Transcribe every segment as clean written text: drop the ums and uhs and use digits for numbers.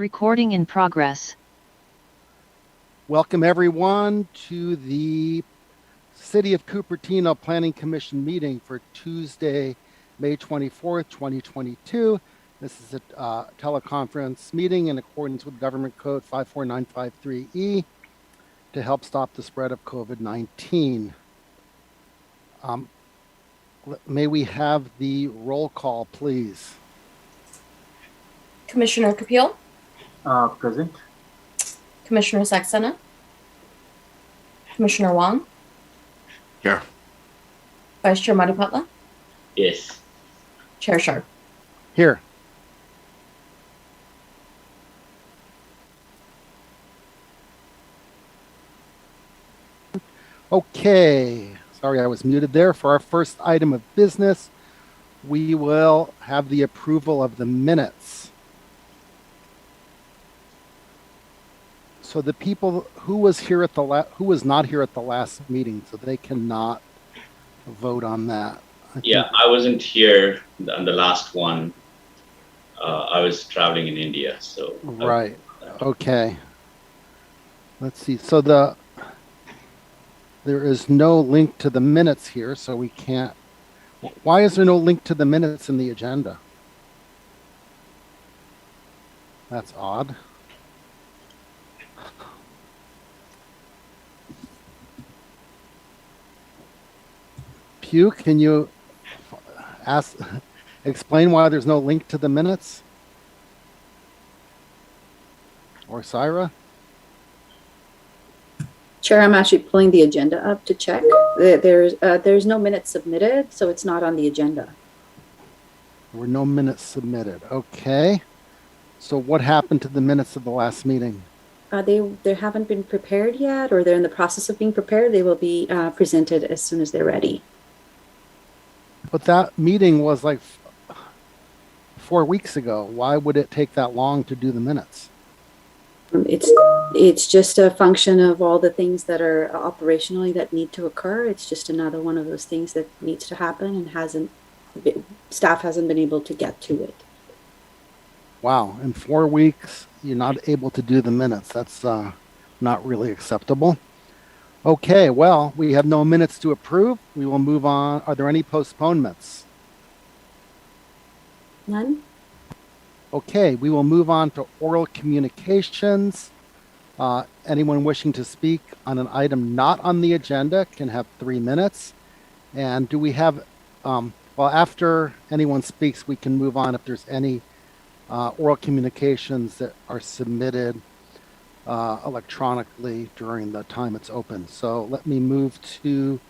Recording in progress. Welcome everyone to the City of Cupertino Planning Commission meeting for Tuesday, May 24th, 2022. This is a teleconference meeting in accordance with Government Code 54953E to help stop the spread of COVID-19. May we have the roll call, please? Commissioner Kapil? Present. Commissioner Saxena? Commissioner Wong? Here. Vice Chair Madhupatla? Yes. Chair Sharp? Here. Okay, sorry I was muted there. For our first item of business, we will have the approval of the minutes. So the people who was here at who was not here at the last meeting, so they cannot vote on that. I wasn't here on the last one. I was traveling in India, so. Right. Okay. Let's see. So there is no link to the minutes here, so we can't. Why is there no link to the minutes in the agenda? That's odd. Pew, can you explain why there's no link to the minutes? Or Syra? Chair, I'm actually pulling the agenda up to check. There's no minutes submitted, so it's not on the agenda. There were no minutes submitted. Okay. So what happened to the minutes of the last meeting? They haven't been prepared yet, or they're in the process of being prepared. They will be presented as soon as they're ready. But that meeting was like 4 weeks ago. Why would it take that long to do the minutes? It's just a function of all the things that are operationally that need to occur. It's just another one of those things that needs to happen and staff hasn't been able to get to it. Wow, in 4 weeks, you're not able to do the minutes. That's not really acceptable. Okay, well, we have no minutes to approve. We will move on. Are there any postponements? None? Okay, we will move on to oral communications. Anyone wishing to speak on an item not on the agenda can have 3 minutes. And do we have, well, after anyone speaks, we can move on if there's any oral communications that are submitted electronically during the time it's open. So let me move to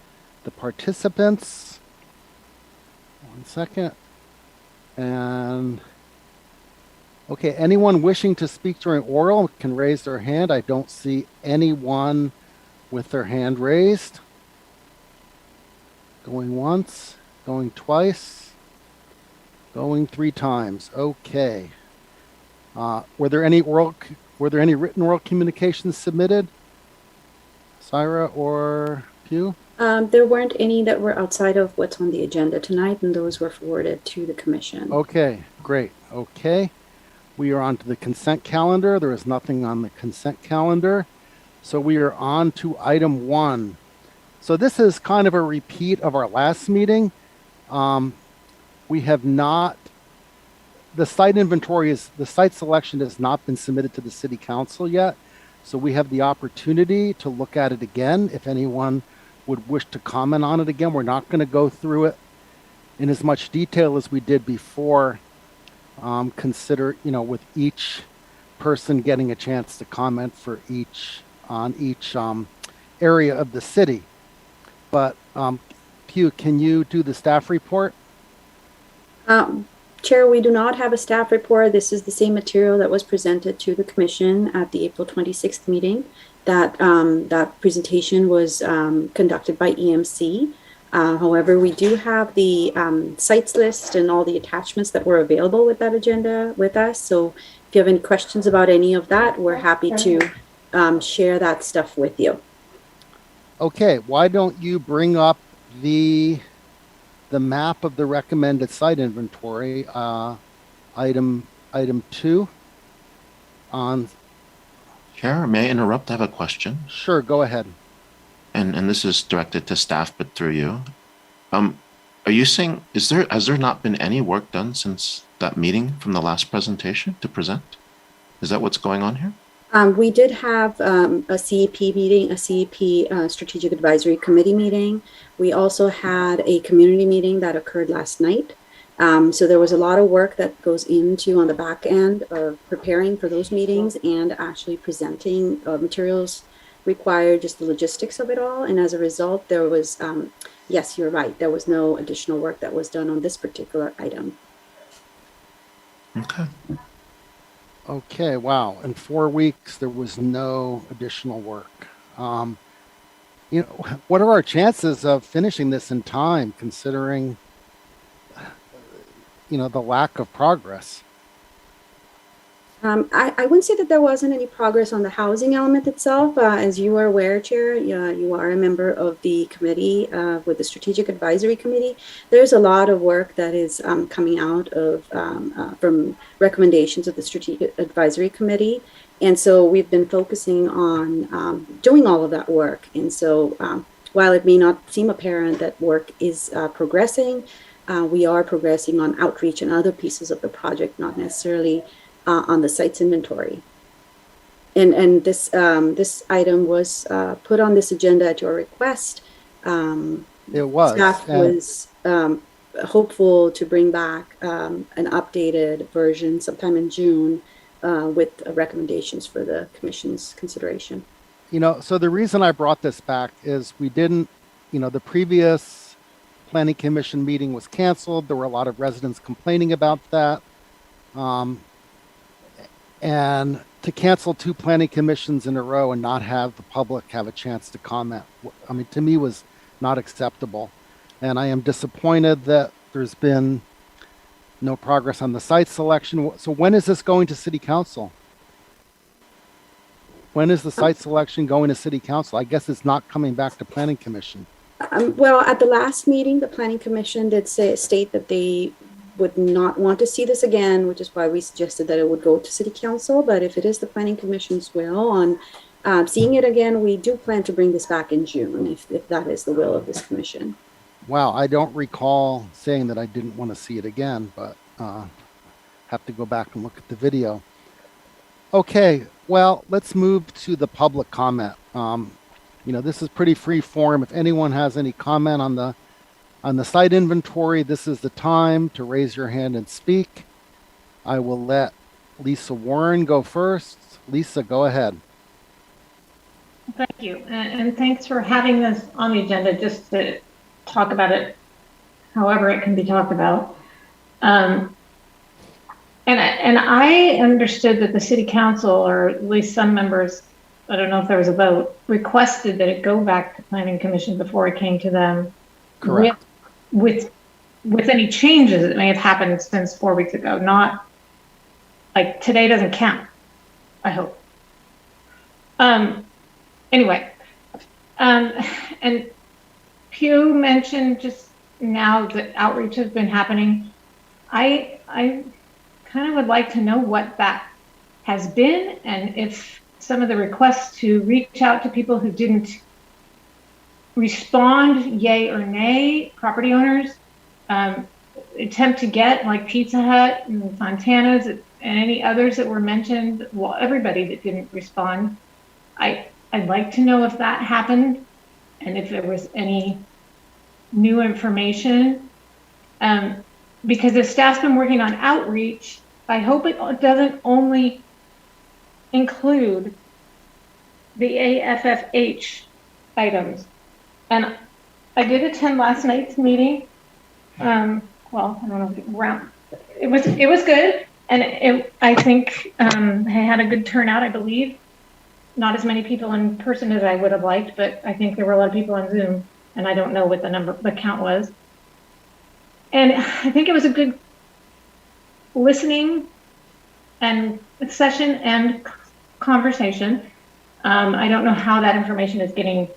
the participants. 1 second. And okay, anyone wishing to speak during oral can raise their hand. I don't see anyone with their hand raised. Going once, going twice, going 3 times. Okay. Were there any written oral communications submitted? Syra or Pew? There weren't any that were outside of what's on the agenda tonight, and those were forwarded to the commission. Okay, great. Okay. We are on to the consent calendar. There is nothing on the consent calendar. So we are on to item 1. So this is kind of a repeat of our last meeting. We have not, the site selection has not been submitted to the city council yet. So we have the opportunity to look at it again. If anyone would wish to comment on it again, we're not going to go through it in as much detail as we did before. Consider, with each person getting a chance to comment on each area of the city. But Pew, can you do the staff report? Chair, we do not have a staff report. This is the same material that was presented to the commission at the April 26th meeting. That presentation was conducted by EMC. However, we do have the sites list and all the attachments that were available with that agenda with us. So if you have any questions about any of that, we're happy to share that stuff with you. Okay, why don't you bring up the map of the recommended site inventory, item 2. on. Chair, may I interrupt? I have a question. Sure, go ahead. And this is directed to staff, but through you. Are you saying, has there not been any work done since that meeting from the last presentation to present? Is that what's going on here? We did have a CEP meeting, a CEP Strategic Advisory Committee meeting. We also had a community meeting that occurred last night. So there was a lot of work that goes into on the back end of preparing for those meetings and actually presenting materials required, just the logistics of it all. And as a result, there was, yes, you're right, there was no additional work that was done on this particular item. Okay. Okay, wow. In 4 weeks, there was no additional work. What are our chances of finishing this in time, considering, the lack of progress? I wouldn't say that there wasn't any progress on the housing element itself. As you are aware, Chair, you are a member of the committee with the Strategic Advisory Committee. There's a lot of work that is coming out of from recommendations of the Strategic Advisory Committee. And so we've been focusing on doing all of that work. And so while it may not seem apparent that work is progressing, we are progressing on outreach and other pieces of the project, not necessarily on the site's inventory. And this this item was put on this agenda at your request. It was. Staff was hopeful to bring back an updated version sometime in June with recommendations for the Commission's consideration. So the reason I brought this back is we didn't, the previous Planning Commission meeting was canceled. There were a lot of residents complaining about that. And to cancel 2 planning commissions in a row and not have the public have a chance to comment, to me was not acceptable. And I am disappointed that there's been no progress on the site selection. So when is this going to City Council? When is the site selection going to City Council? I guess it's not coming back to Planning Commission. Well, at the last meeting, the Planning Commission did state that they would not want to see this again, which is why we suggested that it would go to City Council. But if it is the Planning Commission's will on seeing it again, we do plan to bring this back in June, if that is the will of this commission. Wow, I don't recall saying that I didn't want to see it again, but have to go back and look at the video. Okay, well, let's move to the public comment. This is pretty free form. If anyone has any comment on the site inventory, this is the time to raise your hand and speak. I will let Lisa Warren go first. Lisa, go ahead. Thank you. And thanks for having this on the agenda just to talk about it however it can be talked about. And I understood that the City Council, or at least some members, I don't know if there was a vote, requested that it go back to Planning Commission before it came to them. Correct. With any changes that may have happened since 4 weeks ago, not like today doesn't count, I hope. Anyway, and Pew mentioned just now that outreach has been happening. I kind of would like to know what that has been, and if some of the requests to reach out to people who didn't respond, yay or nay, property owners, attempt to get, like Pizza Hut and Fontana's and any others that were mentioned, well, everybody that didn't respond. I'd like to know if that happened and if there was any new information. Because if staff's been working on outreach, I hope it doesn't only include the AFFH items. And I did attend last night's meeting. Well, I don't know, it was good. And I think I had a good turnout, I believe. Not as many people in person as I would have liked, but I think there were a lot of people on Zoom, and I don't know what the count was. And I think it was a good listening and session and conversation. I don't know how that information is getting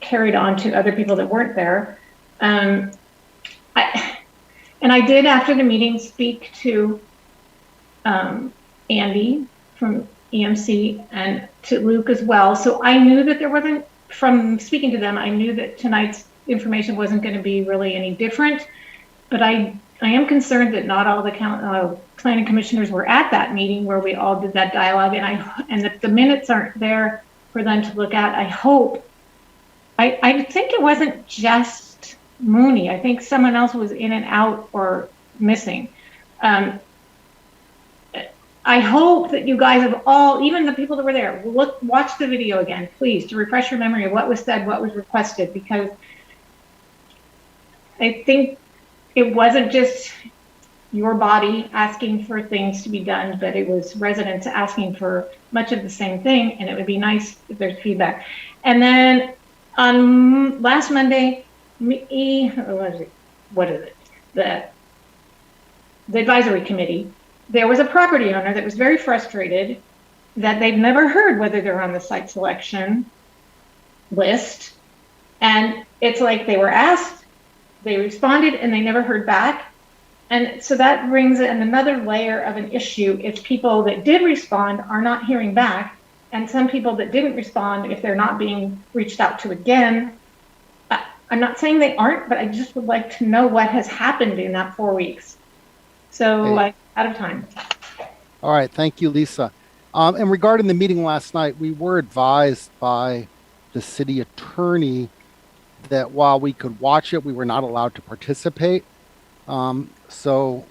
carried on to other people that weren't there. And I did, after the meeting, speak to Andy from EMC and to Luke as well. So I knew that there wasn't, from speaking to them, I knew that tonight's information wasn't going to be really any different. But I am concerned that not all the planning commissioners were at that meeting where we all did that dialogue, and that the minutes aren't there for them to look at. I think it wasn't just Mooney. I think someone else was in and out or missing. I hope that you guys have all, even the people that were there, watch the video again, please, to refresh your memory of what was said, what was requested, because I think it wasn't just your body asking for things to be done, but it was residents asking for much of the same thing, and it would be nice if there's feedback. And then on last Monday, the advisory committee, there was a property owner that was very frustrated that they've never heard whether they're on the site selection list. And it's like they were asked, they responded, and they never heard back. And so that brings in another layer of an issue if people that did respond are not hearing back, and some people that didn't respond, if they're not being reached out to again. I'm not saying they aren't, but I just would like to know what has happened in that 4 weeks. So I'm out of time. All right. Thank you, Lisa. And regarding the meeting last night, we were advised by the city attorney that while we could watch it, we were not allowed to participate. So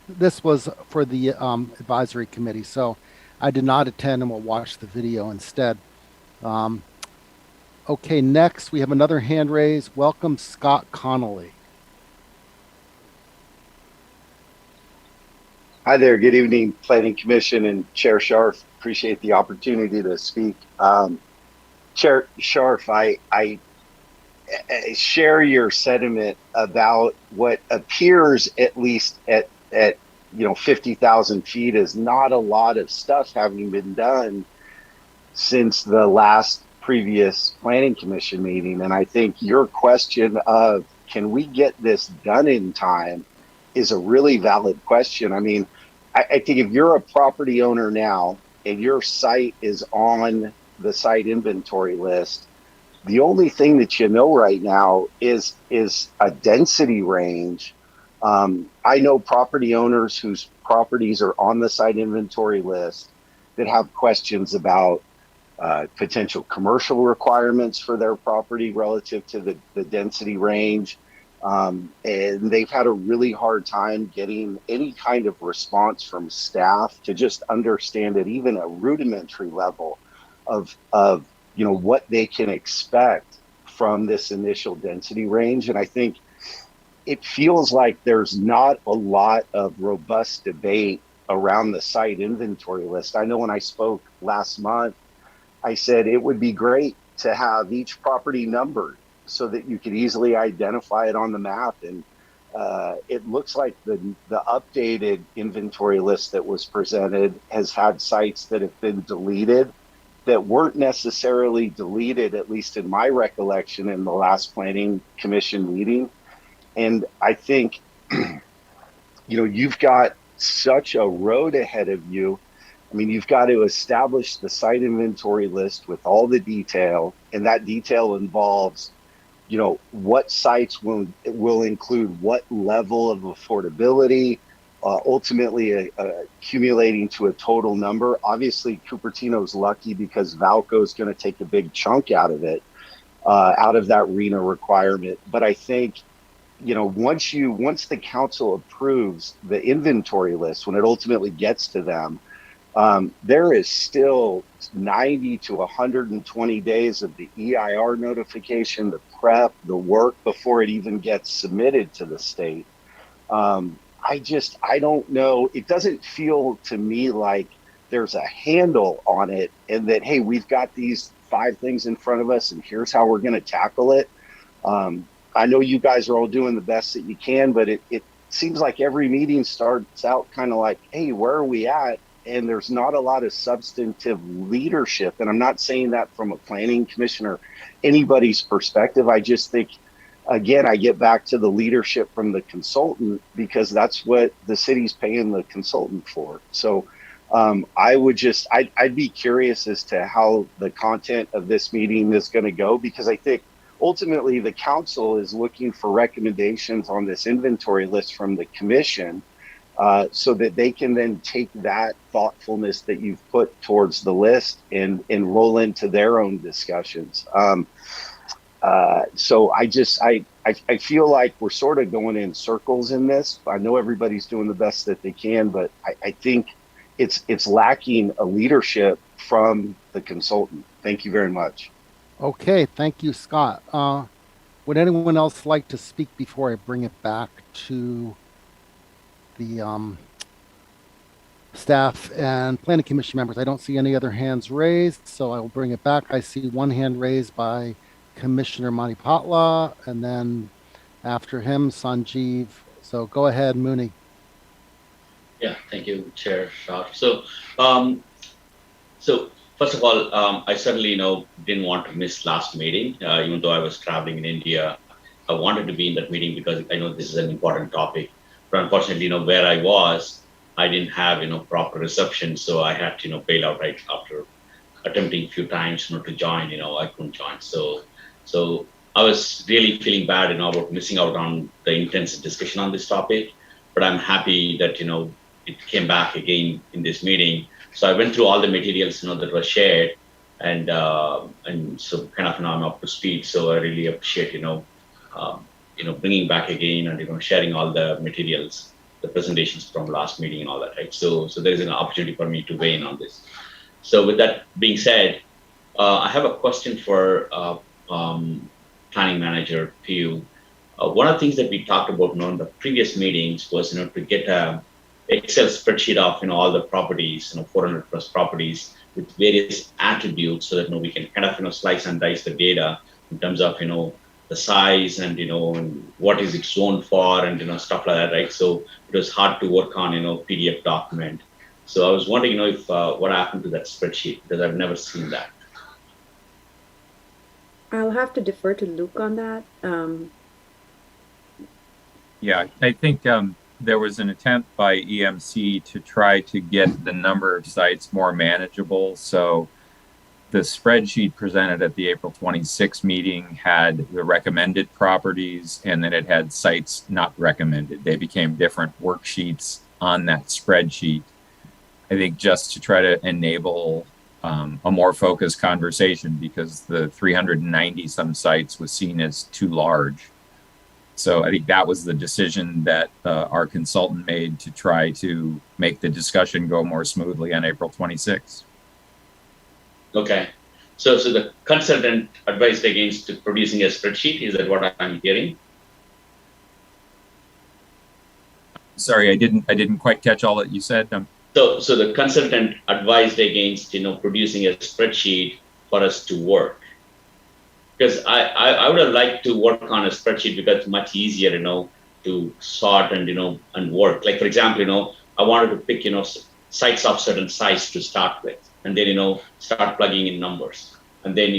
this was for the advisory committee. So I did not attend and will watch the video instead. Okay, next we have another hand raised. Welcome, Scott Connolly. Hi there. Good evening, Planning Commission and Chair Scharf. Appreciate the opportunity to speak. Chair Scharf, I share your sentiment about what appears, at least at 50,000 feet, is not a lot of stuff having been done since the last previous Planning Commission meeting. And I think your question of, can we get this done in time, is a really valid question. I mean, I think if you're a property owner now and your site is on the site inventory list, the only thing that you know right now is a density range. I know property owners whose properties are on the site inventory list that have questions about potential commercial requirements for their property relative to the density range. And they've had a really hard time getting any kind of response from staff to just understand at even a rudimentary level of what they can expect from this initial density range. And I think it feels like there's not a lot of robust debate around the site inventory list. I know when I spoke last month, I said it would be great to have each property numbered so that you could easily identify it on the map. And it looks like the updated inventory list that was presented has had sites that have been deleted that weren't necessarily deleted, at least in my recollection, in the last Planning Commission meeting. And I think, you've got such a road ahead of you. I mean, you've got to establish the site inventory list with all the detail, and that detail involves what sites will include what level of affordability, ultimately accumulating to a total number. Obviously, Cupertino's lucky because Valco is going to take a big chunk out of it, out of that RENA requirement. But I think, once the council approves the inventory list, when it ultimately gets to them, there is still 90 to 120 days of the EIR notification, the prep, the work before it even gets submitted to the state. I don't know. It doesn't feel to me like there's a handle on it and that, hey, we've got these 5 things in front of us and here's how we're going to tackle it. I know you guys are all doing the best that you can, but it seems like every meeting starts out kind of like, hey, where are we at? And there's not a lot of substantive leadership. And I'm not saying that from a planning commission or anybody's perspective. I just think, again, I get back to the leadership from the consultant because that's what the city's paying the consultant for. So I'd be curious as to how the content of this meeting is going to go, because I think ultimately the council is looking for recommendations on this inventory list from the commission, so that they can then take that thoughtfulness that you've put towards the list and roll into their own discussions. So I feel like we're sort of going in circles in this. I know everybody's doing the best that they can, but I think it's lacking a leadership from the consultant. Thank you very much. Okay, thank you, Scott. Would anyone else like to speak before I bring it back to the staff and planning commission members? I don't see any other hands raised, so I will bring it back. I see one hand raised by Commissioner Manipatla, and then after him, Sanjeev. So go ahead, Mooney. Yeah, thank you, Chair Shah. So first of all, I certainly didn't want to miss last meeting, even though I was traveling in India. I wanted to be in that meeting because I know this is an important topic. But unfortunately, where I was, I didn't have proper reception, so I had to bail out right after attempting a few times to join. I couldn't join. So I was really feeling bad about missing out on the intense discussion on this topic. But I'm happy that it came back again in this meeting. So I went through all the materials that were shared, and so kind of I'm up to speed. So I really appreciate bringing back again and sharing all the materials, the presentations from last meeting and all that, right? So there is an opportunity for me to weigh in on this. So with that being said, I have a question for planning manager Pew. One of the things that we talked about in the previous meetings was to get a Excel spreadsheet of all the properties, 400 plus properties with various attributes, so that we can kind of slice and dice the data in terms of the size and and what is it zoned for, and stuff like that, right? So it was hard to work on PDF document. So I was wondering if what happened to that spreadsheet, because I've never seen that. I'll have to defer to Luke on that. Yeah, I think there was an attempt by EMC to try to get the number of sites more manageable. So the spreadsheet presented at the April 26th meeting had the recommended properties, and then it had sites not recommended. They became different worksheets on that spreadsheet, I think, just to try to enable a more focused conversation, because the 390 some sites was seen as too large. So I think that was the decision that our consultant made to try to make the discussion go more smoothly on April 26th. Okay. So the consultant advised against producing a spreadsheet. Is that what I'm hearing? Sorry, I didn't quite catch all that you said. So the consultant advised against producing a spreadsheet for us to work. Because I would have liked to work on a spreadsheet, because it's much easier, to sort and and work. Like, for example, I wanted to pick sites of certain size to start with, and then start plugging in numbers, and then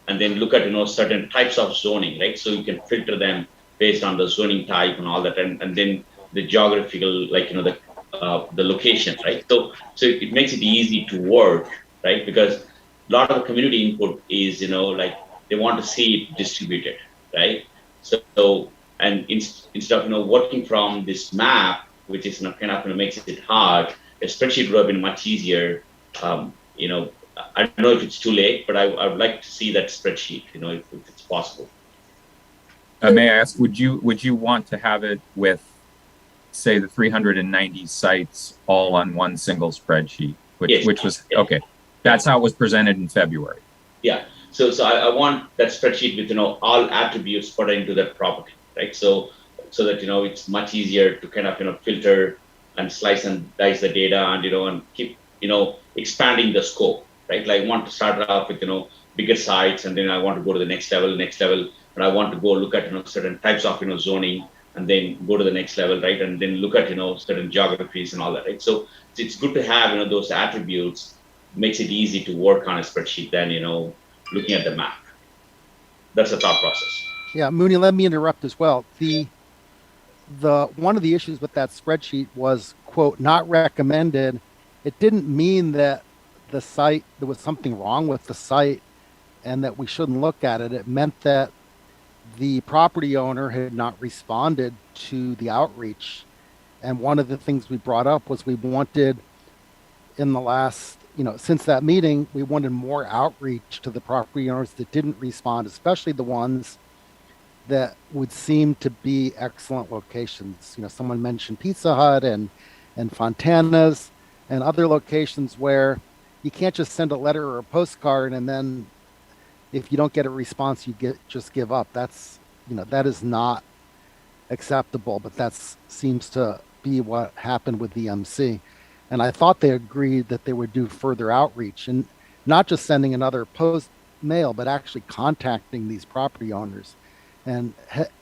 and then look at certain types of zoning, right? So you can filter them based on the zoning type and all that, and then the geographical, like the location, right? So it makes it easy to work, right? Because a lot of the community input is like, they want to see it distributed, right? So and instead of working from this map, which is kind of makes it hard, a spreadsheet would have been much easier. I don't know if it's too late, but I would like to see that spreadsheet, if it's possible. May I ask, would you want to have it with, say, the 390 sites all on one single spreadsheet, which was okay? That's how it was presented in February. Yeah. So I want that spreadsheet with all attributes put into that property, right? So that it's much easier to kind of filter and slice and dice the data, and and keep expanding the scope, right? Like, I want to start off with bigger sites, and then I want to go to the next level, and I want to go look at certain types of zoning, and then go to the next level, right? And then look at certain geographies and all that, right? So it's good to have those attributes. Makes it easy to work on a spreadsheet than looking at the map. That's the thought process. Yeah, Mooney, let me interrupt as well. The one of the issues with that spreadsheet was, quote, not recommended, it didn't mean that the site, there was something wrong with the site and that we shouldn't look at it. It meant that the property owner had not responded to the outreach. And one of the things we brought up was we wanted in the last, since that meeting, we wanted more outreach to the property owners that didn't respond, especially the ones that would seem to be excellent locations. Someone mentioned Pizza Hut and Fontana's and other locations where you can't just send a letter or a postcard and then if you don't get a response, you just give up. That is not acceptable, but that seems to be what happened with the MC. And I thought they agreed that they would do further outreach and not just sending another post mail, but actually contacting these property owners. And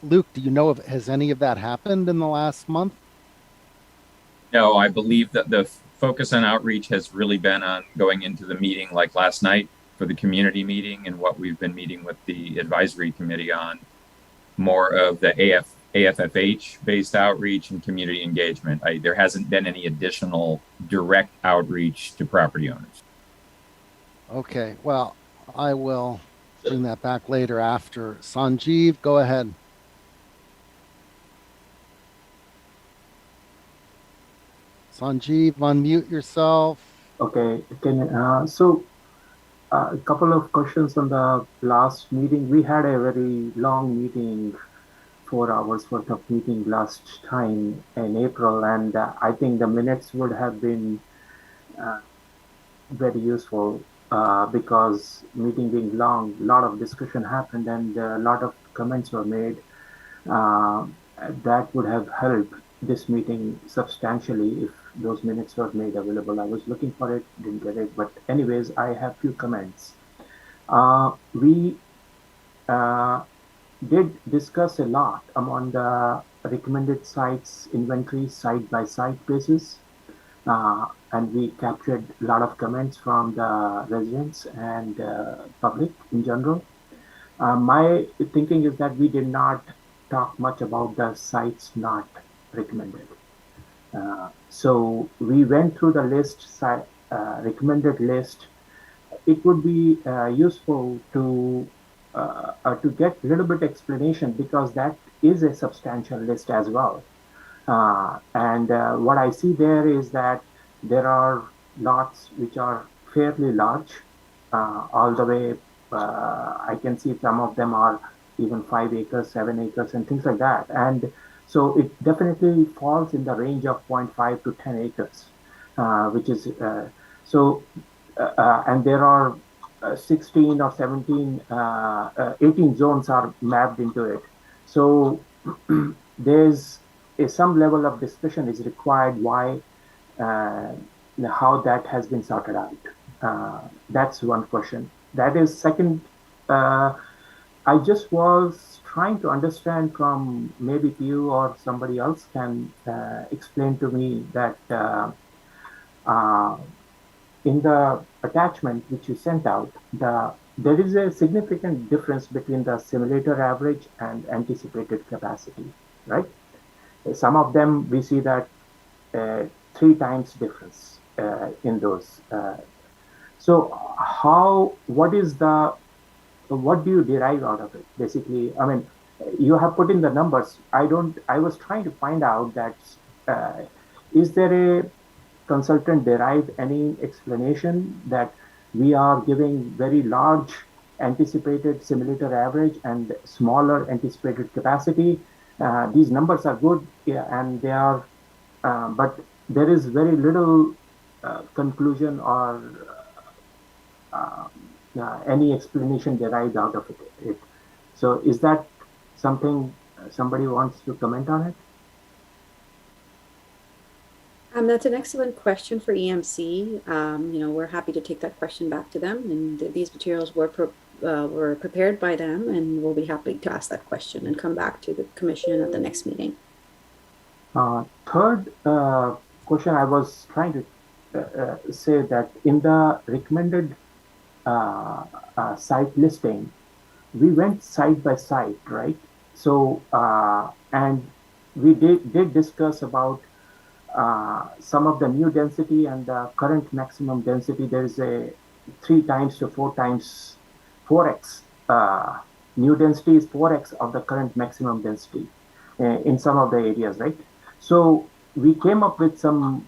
Luke, do you know if has any of that happened in the last month? No, I believe that the focus on outreach has really been on going into the meeting like last night for the community meeting and what we've been meeting with the advisory committee on, more of the AFFH based outreach and community engagement. There hasn't been any additional direct outreach to property owners. Okay, well, I will bring that back later after. Sanjeev, go ahead. Sanjeev, unmute yourself. Okay, a couple of questions on the last meeting. We had a very long meeting, 4 hours worth of meeting last time in April, and I think the minutes would have been very useful because meeting being long, a lot of discussion happened and a lot of comments were made. That would have helped this meeting substantially if those minutes were made available. I was looking for it, didn't get it, but anyways, I have few comments. We did discuss a lot among the recommended sites inventory site-by-site basis, and we captured a lot of comments from the residents and public in general. My thinking is that we did not talk much about the sites not recommended. So we went through the recommended list. It would be useful to get a little bit explanation because that is a substantial list as well. And what I see there is that there are lots which are fairly large, all the way. I can see some of them are even 5 acres, 7 acres, and things like that. And so it definitely falls in the range of 0.5 to 10 acres, which is and there are 16 or 17, 18 zones are mapped into it. So there's some level of discussion is required why, how that has been sorted out. That's one question. That is second. I just was trying to understand from maybe you or somebody else can explain to me that in the attachment which you sent out, there is a significant difference between the simulator average and anticipated capacity, right? Some of them we see that 3 times difference in those. So what do you derive out of it? Basically, I mean, you have put in the numbers. I was trying to find out that is there a consultant derived any explanation that we are giving very large anticipated simulator average and smaller anticipated capacity? These numbers are good, and they are, but there is very little conclusion or any explanation derived out of it. So is that something somebody wants to comment on it? That's an excellent question for EMC. We're happy to take that question back to them, and these materials were prepared by them, and we'll be happy to ask that question and come back to the commission at the next meeting. Third question, I was trying to say that in the recommended site listing, we went site by site, right? So and we did discuss about some of the new density and the current maximum density, there is a 3 times to 4 times 4x. New density is 4x of the current maximum density in some of the areas, right? So we came up with some,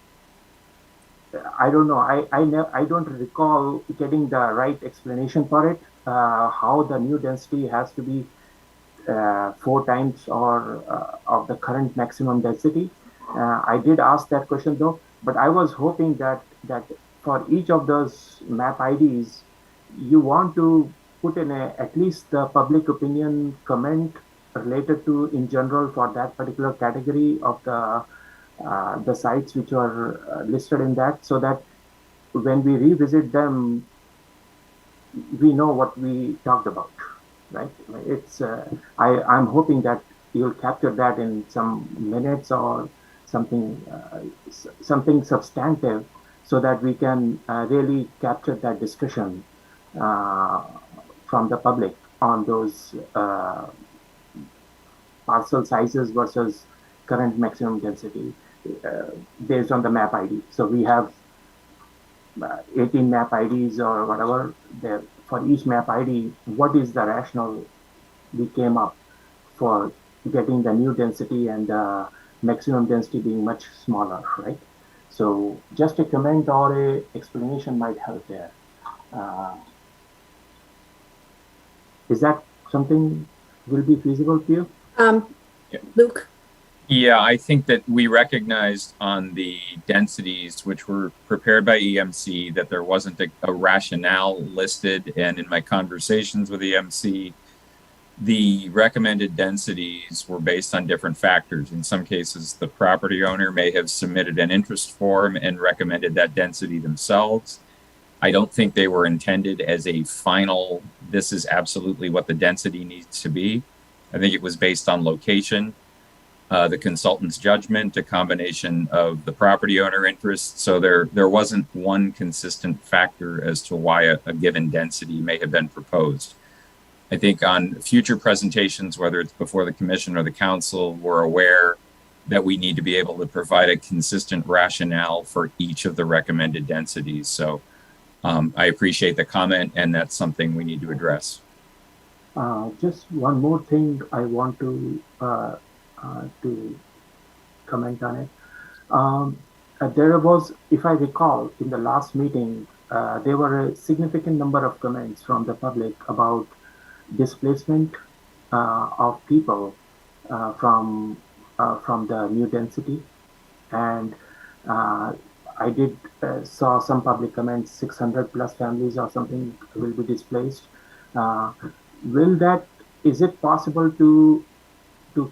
I don't know, I don't recall getting the right explanation for it, how the new density has to be 4 times or of the current maximum density. I did ask that question though, but I was hoping that for each of those map IDs, you want to put in at least the public opinion comment related to in general for that particular category of the sites which are listed in that, so that when we revisit them, we know what we talked about, right? It's I'm hoping that you'll capture that in some minutes or something something substantive, so that we can really capture that discussion from the public on those parcel sizes versus current maximum density based on the map ID. So we have 18 map IDs or whatever there. For each map ID, what is the rationale we came up for getting the new density and the maximum density being much smaller, right? So just a comment or a explanation might help there. Is that something will be feasible to you? Luke? Yeah, I think that we recognized on the densities, which were prepared by EMC, that there wasn't a rationale listed. And in my conversations with EMC, the recommended densities were based on different factors. In some cases, the property owner may have submitted an interest form and recommended that density themselves. I don't think they were intended as a final, this is absolutely what the density needs to be. I think it was based on location, the consultant's judgment, a combination of the property owner interest. So there wasn't one consistent factor as to why a given density may have been proposed. I think on future presentations, whether it's before the commission or the council, we're aware that we need to be able to provide a consistent rationale for each of the recommended densities. So I appreciate the comment, and that's something we need to address. Just one more thing I want to comment on it. There was, if I recall, in the last meeting, there were a significant number of comments from the public about displacement of people from the new density, and I did saw some public comments, 600 plus families or something will be displaced. Is it possible to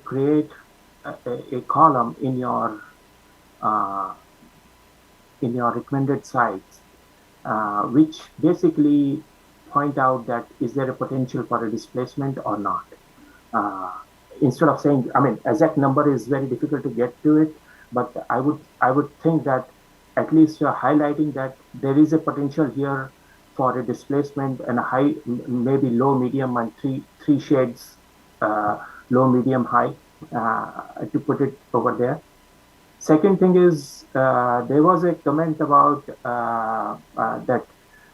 create a column in your recommended sites, which basically point out that is there a potential for a displacement or not? Instead of saying, I mean, exact number is very difficult to get to it, but I would think that at least you're highlighting that there is a potential here for a displacement and a high, maybe low, medium, and three shades, low, medium, high, to put it over there. Second thing is, there was a comment about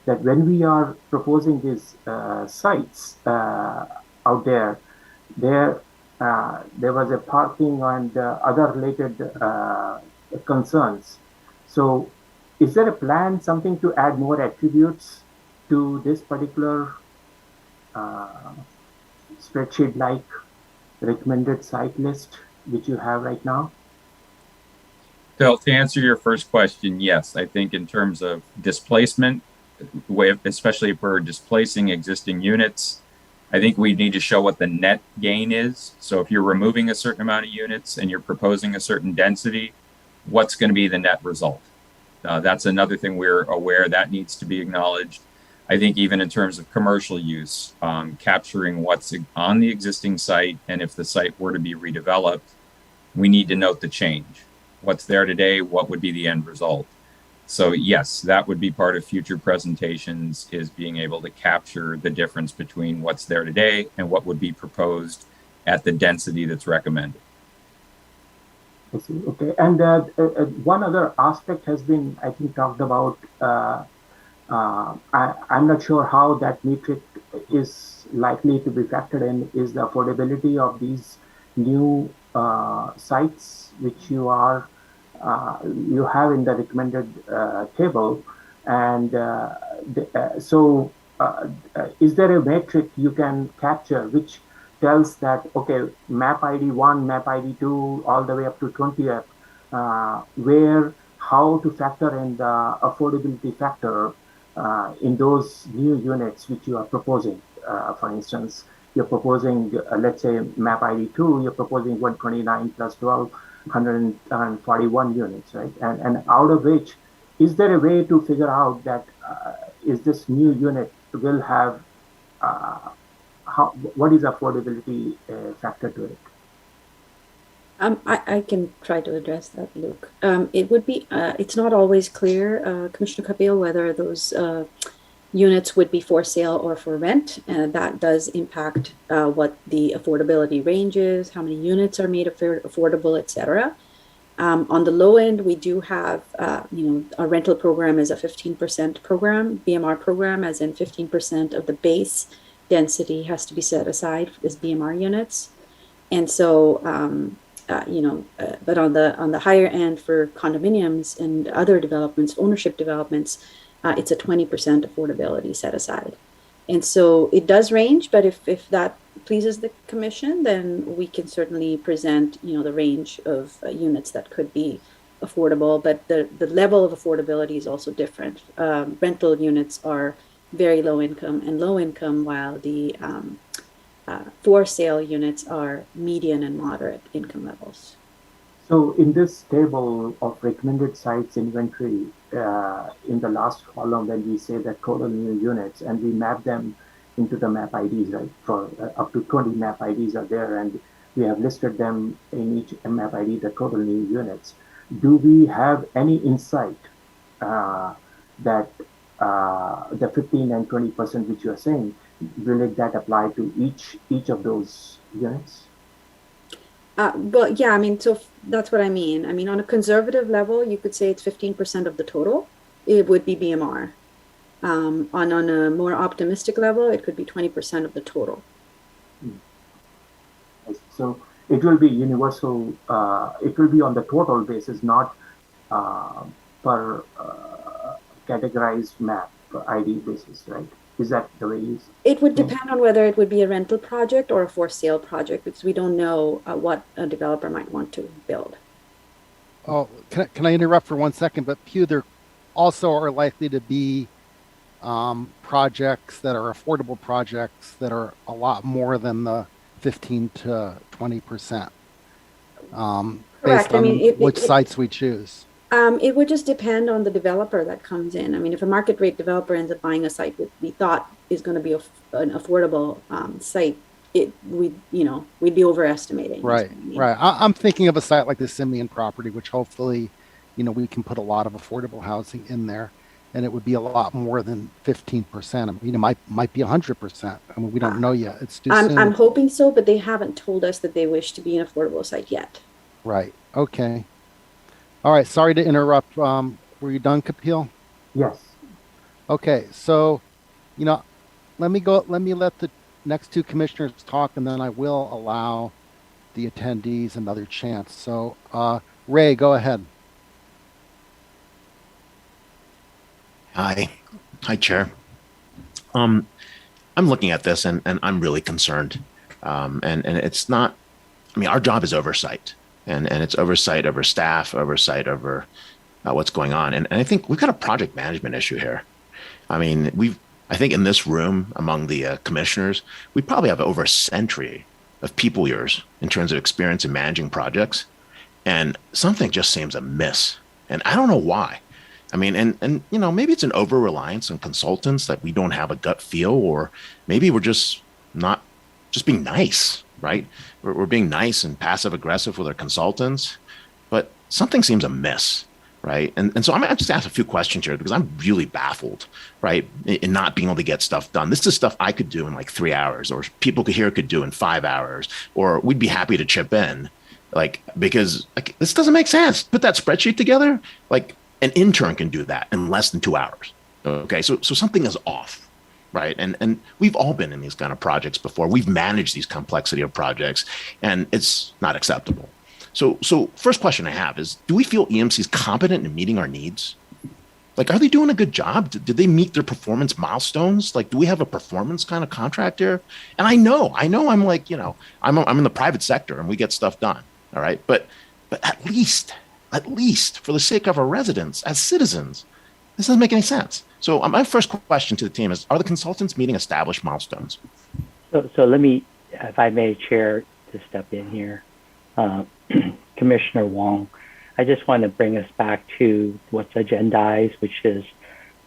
that when we are proposing these sites out there was a parking and other related concerns. So is there a plan, something to add more attributes to this particular spreadsheet-like recommended site list, which you have right now? So to answer your first question, yes, I think in terms of displacement, especially if we're displacing existing units, I think we need to show what the net gain is. So if you're removing a certain amount of units and you're proposing a certain density, what's going to be the net result? That's another thing we're aware that needs to be acknowledged. I think even in terms of commercial use, capturing what's on the existing site, and if the site were to be redeveloped, we need to note the change. What's there today, what would be the end result? So yes, that would be part of future presentations, is being able to capture the difference between what's there today and what would be proposed at the density that's recommended. I see. Okay. And one other aspect has been, I think, talked about. I'm not sure how that metric is likely to be factored in. Is the affordability of these new sites which you have in the recommended table, and is there a metric you can capture which tells that, okay, map ID 1, map ID 2, all the way up to 20th, where how to factor in the affordability factor in those new units which you are proposing? For instance, you're proposing, let's say, map ID 2, you're proposing 129 plus 12, 141 units, right? And out of which, is there a way to figure out that is this new unit will have what is affordability factor to it? I can try to address that, Luke. It would be, it's not always clear, Commissioner Kapil, whether those units would be for sale or for rent. And that does impact what the affordability range is, how many units are made affordable, et cetera. On the low end, we do have, our rental program is a 15% program, BMR program, as in 15% of the base density has to be set aside as BMR units. And so, but on the higher end for condominiums and other developments, ownership developments, it's a 20% affordability set aside. And so it does range, but if that pleases the commission, then we can certainly present, the range of units that could be affordable, but the level of affordability is also different. Rental units are very low income and low income, while the for sale units are median and moderate income levels. So in this table of recommended sites inventory, in the last column, when we say that total new units, and we map them into the map IDs, right? For up to 20 map IDs are there, and we have listed them in each map ID, the total new units. Do we have any insight that the 15 and 20% which you are saying, will that apply to each of those units? But yeah, so that's what I mean. On a conservative level, you could say it's 15% of the total. It would be BMR. On a more optimistic level, it could be 20% of the total. So it will be universal. It will be on the total basis, not per categorized map ID basis, right? Is that the way you? It would depend on whether it would be a rental project or a for sale project, because we don't know what a developer might want to build. Oh, can I interrupt for 1 second? But Pew, there also are likely to be projects that are affordable projects that are a lot more than the 15 to 20%. Based on which sites we choose. It would just depend on the developer that comes in. If a market rate developer ends up buying a site that we thought is going to be an affordable site, we'd be overestimating. Right. I'm thinking of a site like the Simeon property, which hopefully, we can put a lot of affordable housing in there, and it would be a lot more than 15%. It might be 100%. We don't know yet. It's too soon. I'm hoping so, but they haven't told us that they wish to be an affordable site yet. Right. Okay. All right. Sorry to interrupt. Were you done, Kapil? Yes. Okay. So, let me let the next two commissioners talk, and then I will allow the attendees another chance. So, Ray, go ahead. Hi, Chair. I'm looking at this and I'm really concerned. And it's not. Our job is oversight, and it's oversight over staff, oversight over what's going on. And I think we've got a project management issue here. I think in this room among the commissioners, we probably have over a century of people years in terms of experience in managing projects, and something just seems amiss, and I don't know why. Maybe it's an over reliance on consultants that we don't have a gut feel, or maybe we're just not just being nice, right? We're being nice and passive aggressive with our consultants, but something seems amiss. Right. And so I'm going to just ask a few questions here because I'm really baffled, right, in not being able to get stuff done. This is stuff I could do in like 3 hours, or people here could do in 5 hours, or we'd be happy to chip in. Like, because like, this doesn't make sense. Put that spreadsheet together. Like an intern can do that in less than 2 hours. Okay. So something is off. Right. And we've all been in these kind of projects before. We've managed these complexity of projects, and it's not acceptable. So first question I have is, do we feel EMC is competent in meeting our needs? Like, are they doing a good job? Did they meet their performance milestones? Like, do we have a performance kind of contract here? And I know I'm like, I'm in the private sector and we get stuff done. All right. But at least for the sake of our residents as citizens, this doesn't make any sense. So my first question to the team is, are the consultants meeting established milestones? So let me, if I may, Chair, to step in here. Commissioner Wong, I just want to bring us back to what's agendized, which is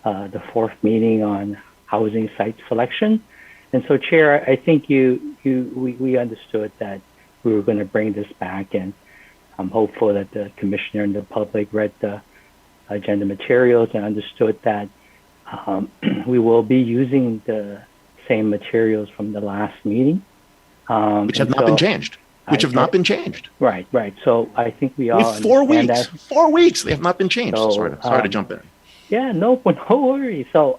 the fourth meeting on housing site selection. And so, Chair, I think we understood that we were going to bring this back, and I'm hopeful that the Commissioner and the public read the agenda materials and understood that we will be using the same materials from the last meeting. Which have not been changed. Right. So I think we all have 4 weeks. 4 weeks. They have not been changed. So, sorry to jump in. Yeah, no worries. So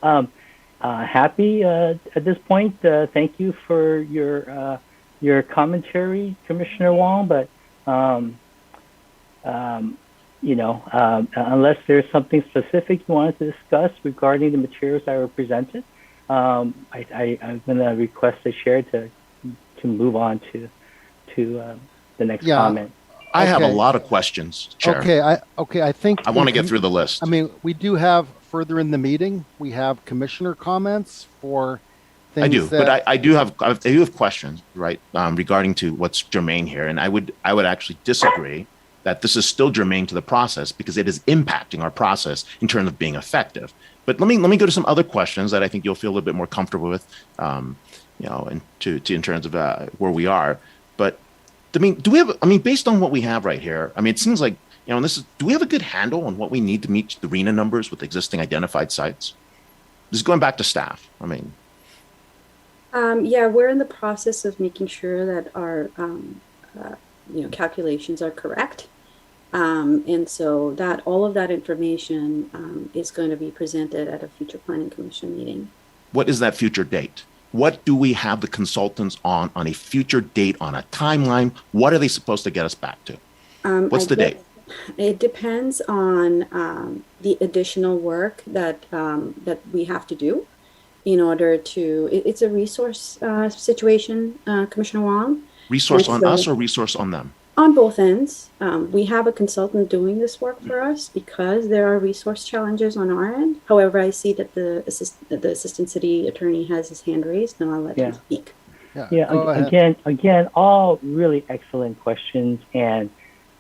happy at this point. Thank you for your commentary, Commissioner Wong. But unless there's something specific you wanted to discuss regarding the materials that were presented, I'm going to request the chair to move on to the next comment. I have a lot of questions, Chair. I think I want to get through the list. I mean, we do have further in the meeting, we have commissioner comments for things. I do, but I do have questions, right, regarding to what's germane here, and I would actually disagree that this is still germane to the process because it is impacting our process in terms of being effective. But let me go to some other questions that I think you'll feel a little bit more comfortable with, and in terms of where we are. But I mean, based on what we have right here, I mean, it seems like, do we have a good handle on what we need to meet the RENA numbers with existing identified sites? This is going back to staff. I mean. We're in the process of making sure that our, calculations are correct. And so that all of that information is going to be presented at a future planning commission meeting. What is that future date? What do we have the consultants on a future date, on a timeline? What are they supposed to get us back to? What's the date? It depends on the additional work that we have to do in order to, it's a resource situation, Commissioner Wong. Resource on us or resource on them? On both ends. We have a consultant doing this work for us because there are resource challenges on our end. However, I see that the assistant city attorney has his hand raised, and I'll let him speak. Again, all really excellent questions. And,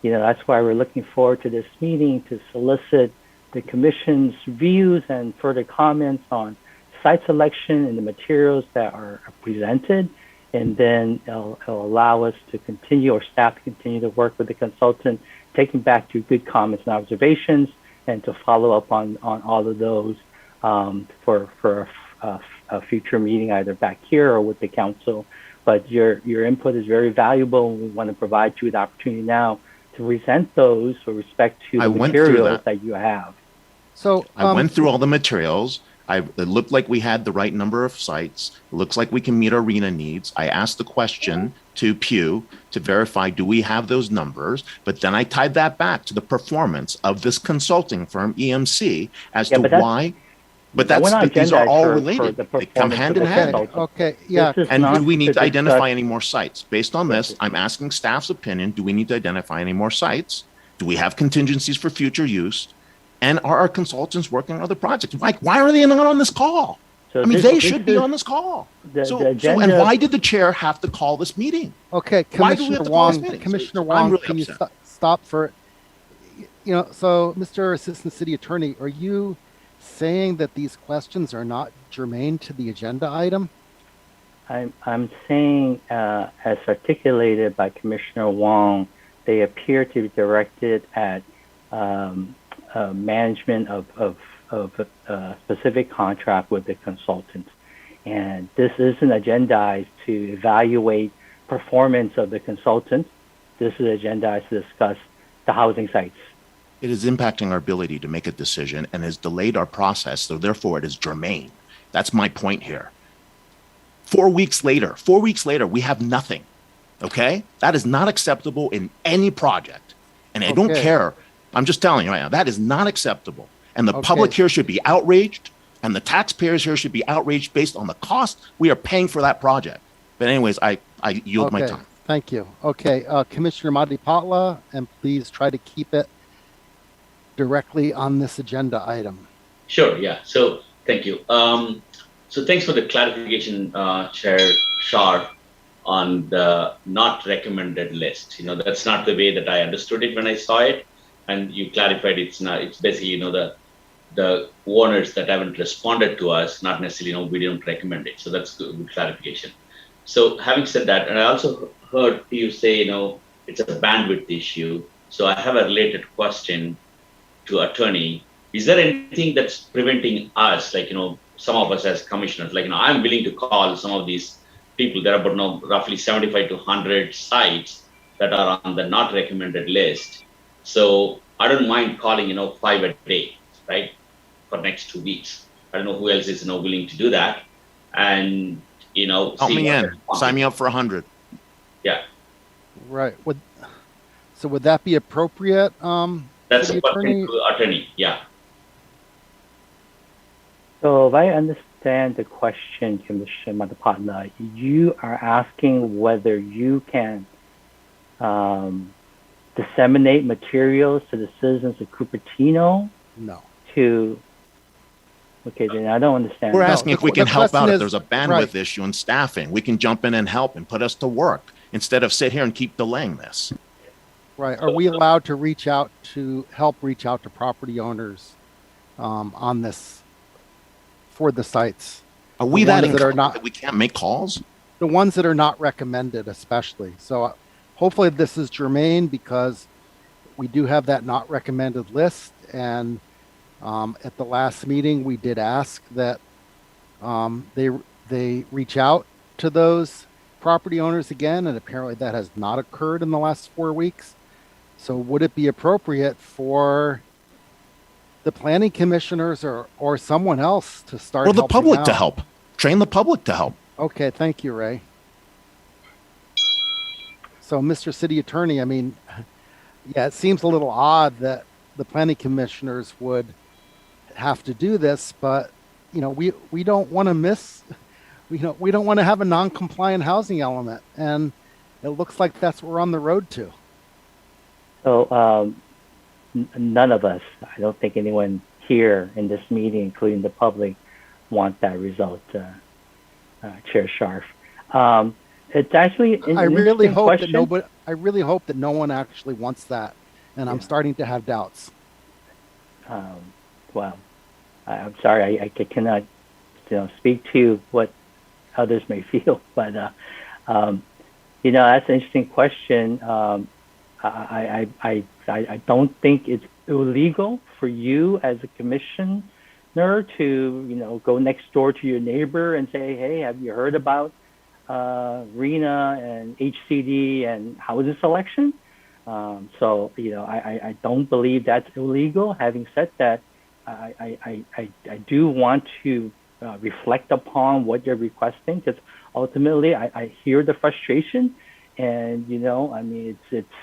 that's why we're looking forward to this meeting to solicit the commission's views and further comments on site selection and the materials that are presented. And then it'll allow us to continue, or staff to continue to work with the consultant, taking back to good comments and observations, and to follow up on all of those for a future meeting, either back here or with the council. But your input is very valuable, and we want to provide you the opportunity now to present those with respect to the materials that you have. So I went through all the materials. It looked like we had the right number of sites. It looks like we can meet our RENA needs. I asked the question to Pew to verify, do we have those numbers? But then I tied that back to the performance of this consulting firm, EMC, as to why. But these are all related. They come hand in hand. And do we need to identify any more sites? Based on this, I'm asking staff's opinion. Do we need to identify any more sites? Do we have contingencies for future use? And are our consultants working on other projects? Mike, why are they not on this call? They should be on this call. And why did the chair have to call this meeting? Okay, Commissioner Wong, can you stop for, so Mr. Assistant City Attorney, are you saying that these questions are not germane to the agenda item? I'm saying, as articulated by Commissioner Wong, they appear to be directed at management of a specific contract with the consultant. And this isn't agendized to evaluate performance of the consultant this is agendized to discuss the housing sites. It is impacting our ability to make a decision and has delayed our process, so therefore it is germane. That's my point here. 4 weeks later, we have nothing. Okay? That is not acceptable in any project. And I don't Okay. care. I'm just telling you right now, that is not acceptable. And the Okay. public here should be outraged, and the taxpayers here should be outraged based on the cost we are paying for that project. But anyways, I yield my Okay, time. thank you. Okay, Commissioner Madipatla, and please try to keep it directly on this agenda item. Sure, yeah. So thank you. So thanks for the clarification, Chair Sharp, on the not recommended list. That's not the way that I understood it when I saw it. And you clarified it's not, it's basically, the owners that haven't responded to us, not necessarily, we don't recommend it. So that's good clarification. So having said that, and I also heard you say, it's a bandwidth issue. So I have a related question to attorney. Is there anything that's preventing us, like, some of us as commissioners, like, I'm willing to call some of these people. There are about roughly 75 to 100 sites that are on the not recommended list. So I don't mind calling, 5 a day, right, for next 2 weeks. I don't know who else is, willing to do that. And, Help me in. Sign me up for 100. Yeah. Right. Would that be appropriate? That's City a question Attorney? to attorney. Yeah. So if I understand the question, Commissioner Madipatla, you are asking whether you can disseminate materials to the citizens of Cupertino No. to... Okay, then I don't understand. We're No, asking if we the can help question out if is- there's a bandwidth right. issue in staffing. We can jump in and help and put us to work instead of sit here and keep delaying this. Right. Are we allowed to reach out to property owners on this for the sites? Are we The that ones that are incompetent not- that we can't make calls? The ones that are not recommended, especially. So hopefully this is germane because we do have that not recommended list. And at the last meeting, we did ask that they reach out to those property owners again. And apparently that has not occurred in the last 4 weeks. So would it be appropriate for the planning commissioners or someone else to start Or the helping public to out? help. Train the public to help. Okay, thank you, Ray. So, Mr. City Attorney, I mean, yeah, it seems a little odd that the planning commissioners would have to do this, but we don't want to miss, we don't want to have a non-compliant housing element, and it looks like that's what we're on the road to. So none of us, I don't think anyone here in this meeting, including the public, want that result, Chair Sharf. It's actually an I really interesting hope question. that no one actually wants that, and I'm starting to have doubts. Well, I'm sorry, I cannot, speak to what others may feel, but that's an interesting question. I don't think it's illegal for you as a commissioner to, go next door to your neighbor and say, hey, have you heard about RENA and HCD and housing selection? So, I don't believe that's illegal. Having said that, I do want to reflect upon what you're requesting, because ultimately I hear the frustration, and it's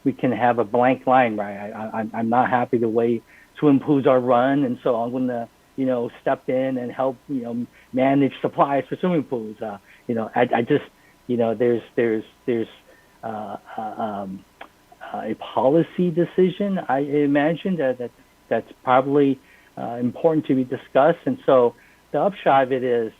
we can have a blank line, right? I'm not happy the way swimming pools are run, and so I'm gonna step in and help manage supplies for swimming pools. I just there's a policy decision, I imagine, that's probably important to be discussed. And so the upshot of it is,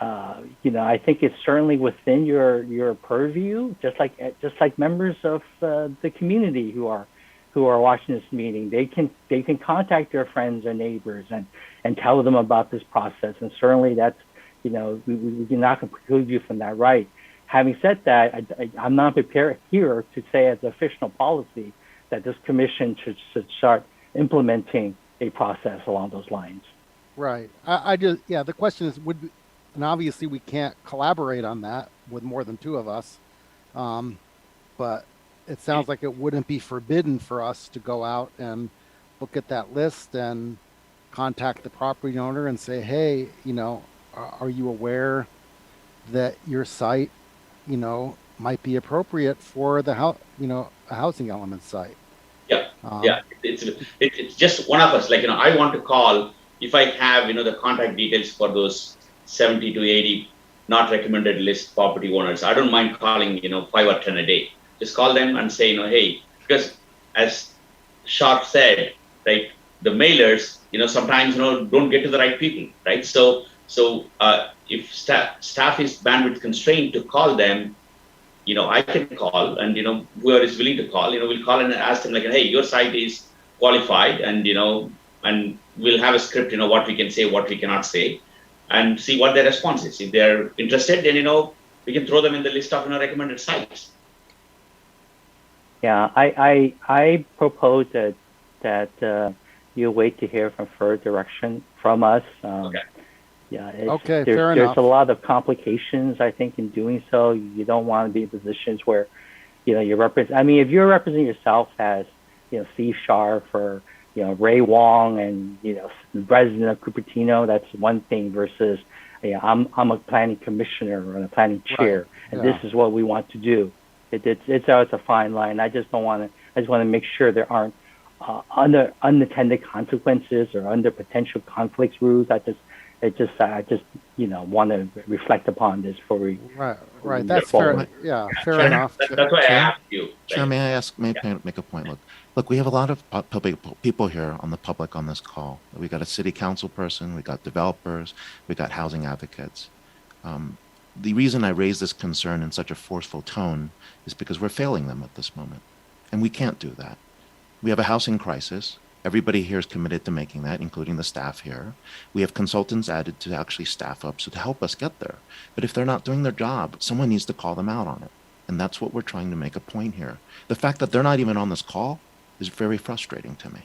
I think it's certainly within your purview, just like members of the community who are watching this meeting. They can contact their friends or neighbors and tell them about this process. And certainly that's, we're not going to preclude you from that right. Having said that, I'm not prepared here to say as official policy that this commission should start implementing a process along those lines. Right. The question is, and obviously we can't collaborate on that with more than two of us. But it sounds like it wouldn't be forbidden for us to go out and look at that list and contact the property owner and say, hey, are you aware that your site, might be appropriate for the house, a housing element site? Yeah, yeah. It's just one of us. Like, I want to call if I have, the contact details for those 70 to 80 not recommended list property owners. I don't mind calling, 5 or 10 a day. Just call them and say, hey, because as Sharp said, right, the mailers, sometimes, don't get to the right people, right? So if staff is bandwidth constrained to call them, I can call, and whoever is willing to call, we'll call and ask them like, hey, your site is qualified, and and we'll have a script, what we can say, what we cannot say, and see what their response is. If they're interested, then we can throw them in the list of recommended sites. Yeah, I propose that you wait to hear from further direction from us. Okay. Yeah. Okay, fair there's enough. a lot of complications, I think, in doing so. You don't want to be in positions where, you represent. I mean, if you're representing yourself as, Steve Sharp or, Ray Wong and, resident of Cupertino, that's one thing versus, I'm a planning commissioner or a planning chair, Right. and Yeah. this is what we want to do. It's a fine line. I just want to make sure there aren't unintended consequences or under potential conflicts rules. I just want to reflect upon this before we. Right. That's forward. fair. Yeah, fair Chair, enough. That's why I Chair? asked you. Chair, may I ask, make a point? Look, we have a lot of public people here on the public on this call. We got a city council person, we got developers, we got housing advocates. The reason I raise this concern in such a forceful tone is because we're failing them at this moment. And we can't do that. We have a housing crisis. Everybody here is committed to making that, including the staff here. We have consultants added to actually staff up, so to help us get there. But if they're not doing their job, someone needs to call them out on it. And that's what we're trying to make a point here. The fact that they're not even on this call is very frustrating to me.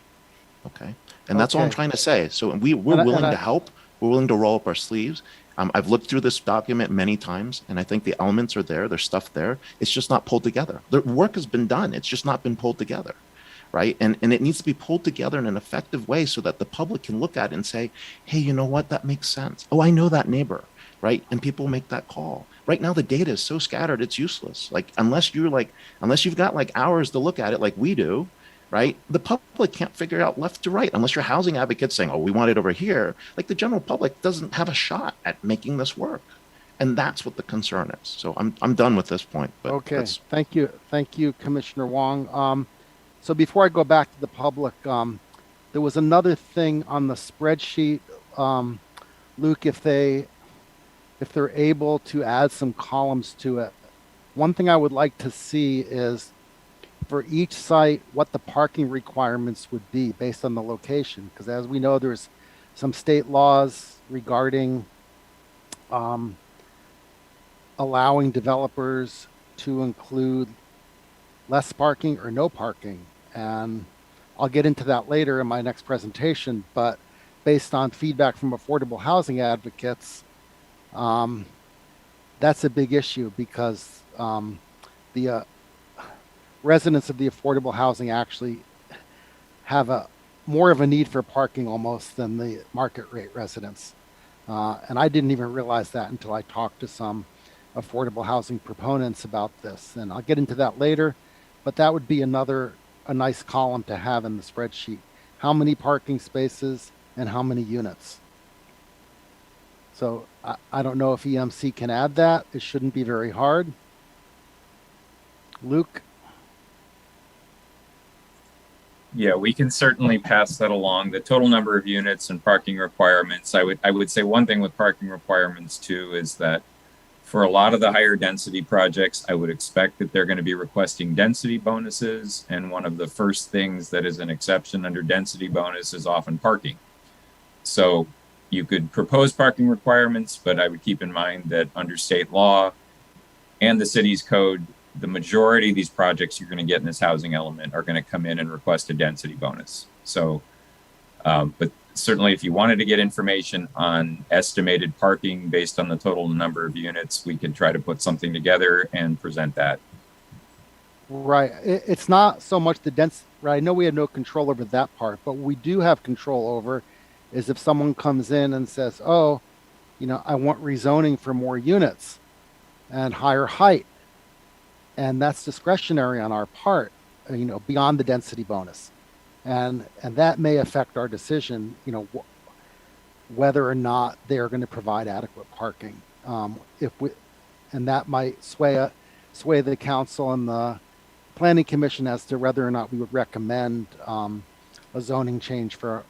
Okay? And that's all I'm Okay. trying to say. So we're And willing to help. We're willing to roll up our sleeves. I've looked through this document many times, and I think the elements are there. There's stuff there. It's just not pulled together. The work has been done. It's just not been pulled together. Right? And it needs to be pulled together in an effective way so that the public can look at it and say, hey, you know what? That makes sense. Oh, I know that neighbor. Right? And people make that call. Right now, the data is so scattered, it's useless. Unless you've got hours to look at it like we do, right? The public can't figure out left to right unless your housing advocate's saying, oh, we want it over here. The general public doesn't have a shot at making this work. And that's what the concern is. So I'm done with this point. But Okay. Thank you, Commissioner Wong. So before I go back to the public, there was another thing on the spreadsheet, Luke, if they're able to add some columns to it. One thing I would like to see is for each site what the parking requirements would be based on the location, because as we know, there's some state laws regarding allowing developers to include less parking or no parking. And I'll get into that later in my next presentation, but based on feedback from affordable housing advocates, that's a big issue because the residents of the affordable housing actually have more of a need for parking almost than the market rate residents. And I didn't even realize that until I talked to some affordable housing proponents about this. And I'll get into that later, but that would be a nice column to have in the spreadsheet. How many parking spaces and how many units? So I don't know if EMC can add that. It shouldn't be very hard. Luke? Yeah, we can certainly pass that along. The total number of units and parking requirements. I would say one thing with parking requirements too is that for a lot of the higher density projects, I would expect that they're going to be requesting density bonuses. And one of the first things that is an exception under density bonus is often parking. So you could propose parking requirements, but I would keep in mind that under state law and the city's code, the majority of these projects you're going to get in this housing element are going to come in and request a density bonus. So, but certainly if you wanted to get information on estimated parking based on the total number of units, we could try to put something together and present that. Right. It's not so much the dense, right? I know we have no control over that part, but we do have control over is if someone comes in and says, oh, I want rezoning for more units and higher height. And that's discretionary on our part, beyond the density bonus. And that may affect our decision, whether or not they're going to provide adequate parking. And that might sway the council and the planning commission as to whether or not we would recommend a zoning change for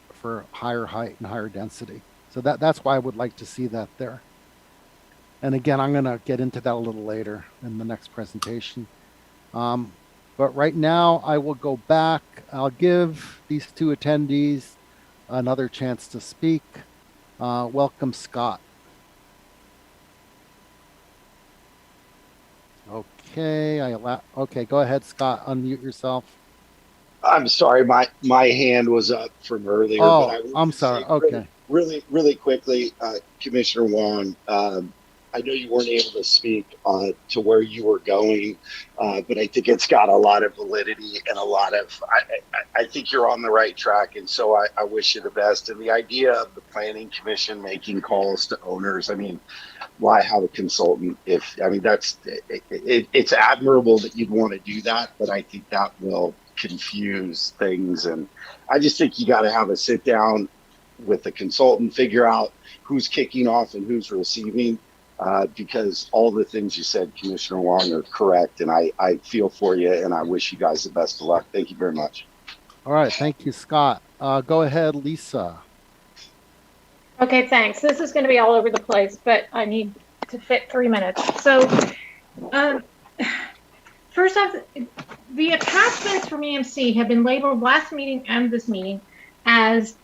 higher height and higher density. So that's why I would like to see that there. And again, I'm going to get into that a little later in the next presentation. But right now, I will go back. I'll give these two attendees another chance to speak. Welcome, Scott. Okay, okay, go ahead, Scott. Unmute yourself. I'm sorry, my hand was up from earlier. Oh, but I'm sorry. Okay. Really quickly, Commissioner Wong, I know you weren't able to speak to where you were going, but I think it's got a lot of validity and a lot of, I think you're on the right track. And so I wish you the best. And the idea of the planning commission making calls to owners, I mean, why have a consultant it's admirable that you'd want to do that, but I think that will confuse things. And I just think you got to have a sit down with the consultant, figure out who's kicking off and who's receiving, because all the things you said, Commissioner Wong, are correct. And I feel for you and I wish you guys the best of luck. Thank you very much. All right. Thank you, Scott. Go ahead, Lisa. Okay, thanks. This is going to be all over the place, but I need to fit 3 minutes. So, first off, the attachments from EMC have been labeled last meeting and this meeting as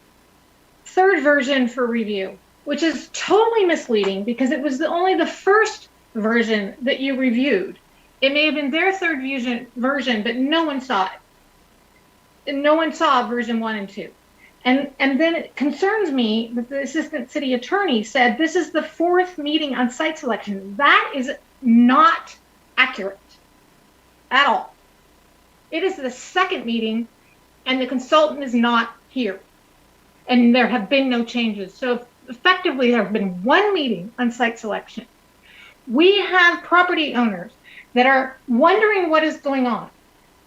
third version for review, which is totally misleading because it was only the first version that you reviewed. It may have been their third version, but no one saw it. No one saw version 1 and 2. And then it concerns me that the assistant city attorney said this is the 4th meeting on site selection. That is not accurate at all. It is the 2nd meeting and the consultant is not here. And there have been no changes. So effectively there have been 1 meeting on site selection. We have property owners that are wondering what is going on.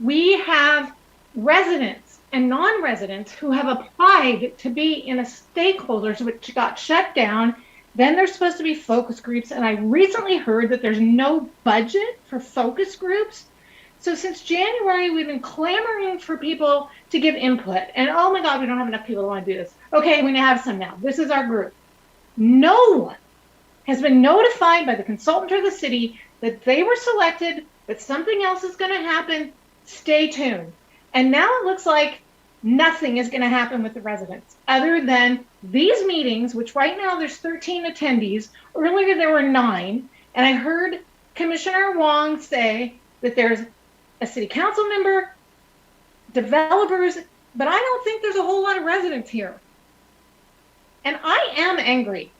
We have residents and non-residents who have applied to be in a stakeholders, which got shut down. Then there's supposed to be focus groups. And I recently heard that there's no budget for focus groups. So since January, we've been clamoring for people to give input. And oh my God, we don't have enough people to want to do this. Okay, we have some now. This is our group. No one has been notified by the consultant or the city that they were selected, that something else is going to happen. Stay tuned. And now it looks like nothing is going to happen with the residents other than these meetings, which right now there's 13 attendees. Earlier there were 9. And I heard Commissioner Wong say that there's a city council member, developers, but I don't think there's a whole lot of residents here. And I am angry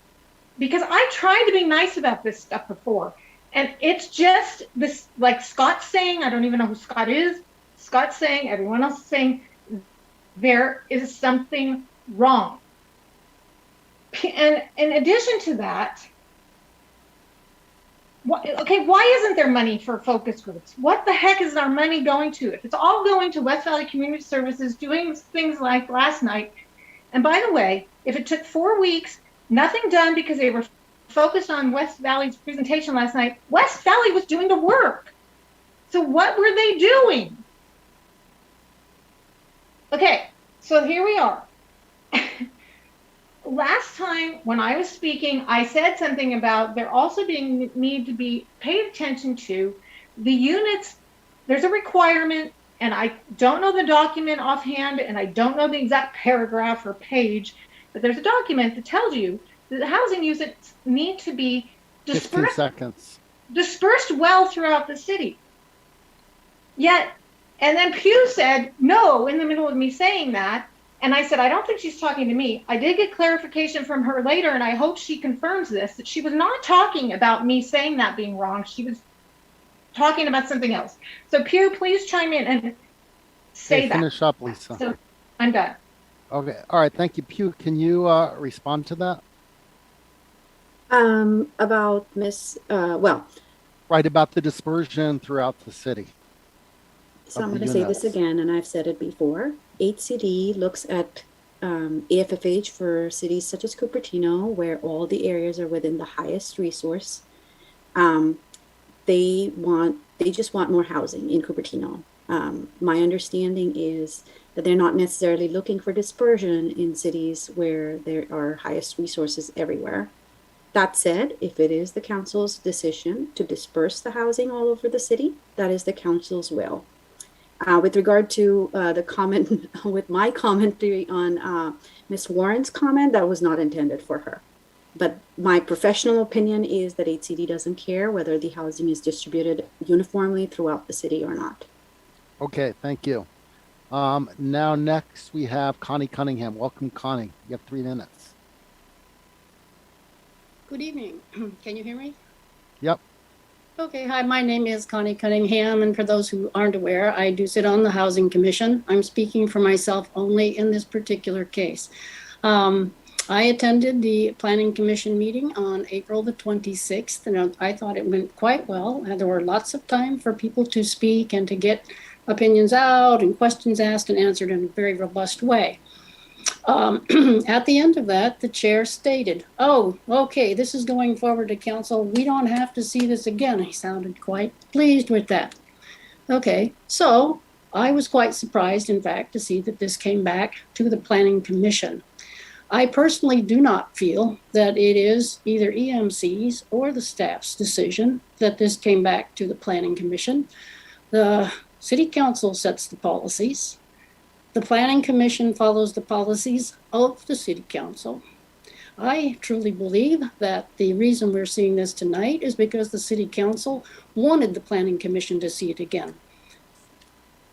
because I tried to be nice about this stuff before. And it's just this, like Scott's saying, I don't even know who Scott is. Scott's saying, everyone else is saying, there is something wrong. And in addition to that, why isn't there money for focus groups? What the heck is our money going to? If it's all going to West Valley Community Services, doing things like last night, and by the way, if it took 4 weeks, nothing done because they were focused on West Valley's presentation last night, West Valley was doing the work. So what were they doing? Okay, so here we are. Last time when I was speaking, I said something about there also need to be paid attention to the units. There's a requirement, and I don't know the document offhand, and I don't know the exact paragraph or page, but there's a document that tells you that the housing units need to be dispersed well throughout the city. Yet, and then Pew said no in the middle of me saying that. And I said, I don't think she's talking to me. I did get clarification from her later, and I hope she confirms this, that she was not talking about me saying that being wrong. She was talking about something else. So Pew, please chime in and say Okay, that. finish up, Lisa. So I'm done. Okay, all right, thank you. Pew, can you respond to that? About well, Right, about the dispersion throughout the city so I'm of the going to say this units. again, and I've said it before. HCD looks at AFFH for cities such as Cupertino, where all the areas are within the highest resource. They just want more housing in Cupertino. My understanding is that they're not necessarily looking for dispersion in cities where there are highest resources everywhere. That said, if it is the council's decision to disperse the housing all over the city, that is the council's will. With regard to the comment, with my commentary on Ms. Warren's comment, that was not intended for her. But my professional opinion is that HCD doesn't care whether the housing is distributed uniformly throughout the city or not. Okay, thank you. Now next we have Connie Cunningham. Welcome, Connie. You have 3 minutes. Good evening. Can you hear me? Yep. Okay, hi, my name is Connie Cunningham, and for those who aren't aware, I do sit on the Housing Commission. I'm speaking for myself only in this particular case. I attended the Planning Commission meeting on April the 26th, and I thought it went quite well. There were lots of time for people to speak and to get opinions out and questions asked and answered in a very robust way. At the end of that, the chair stated, "Oh, okay, this is going forward to council. We don't have to see this again." He sounded quite pleased with that. Okay, so I was quite surprised, in fact, to see that this came back to the Planning Commission. I personally do not feel that it is either EMC's or the staff's decision that this came back to the Planning Commission. The City Council sets the policies. The Planning Commission follows the policies of the City Council. I truly believe that the reason we're seeing this tonight is because the City Council wanted the Planning Commission to see it again.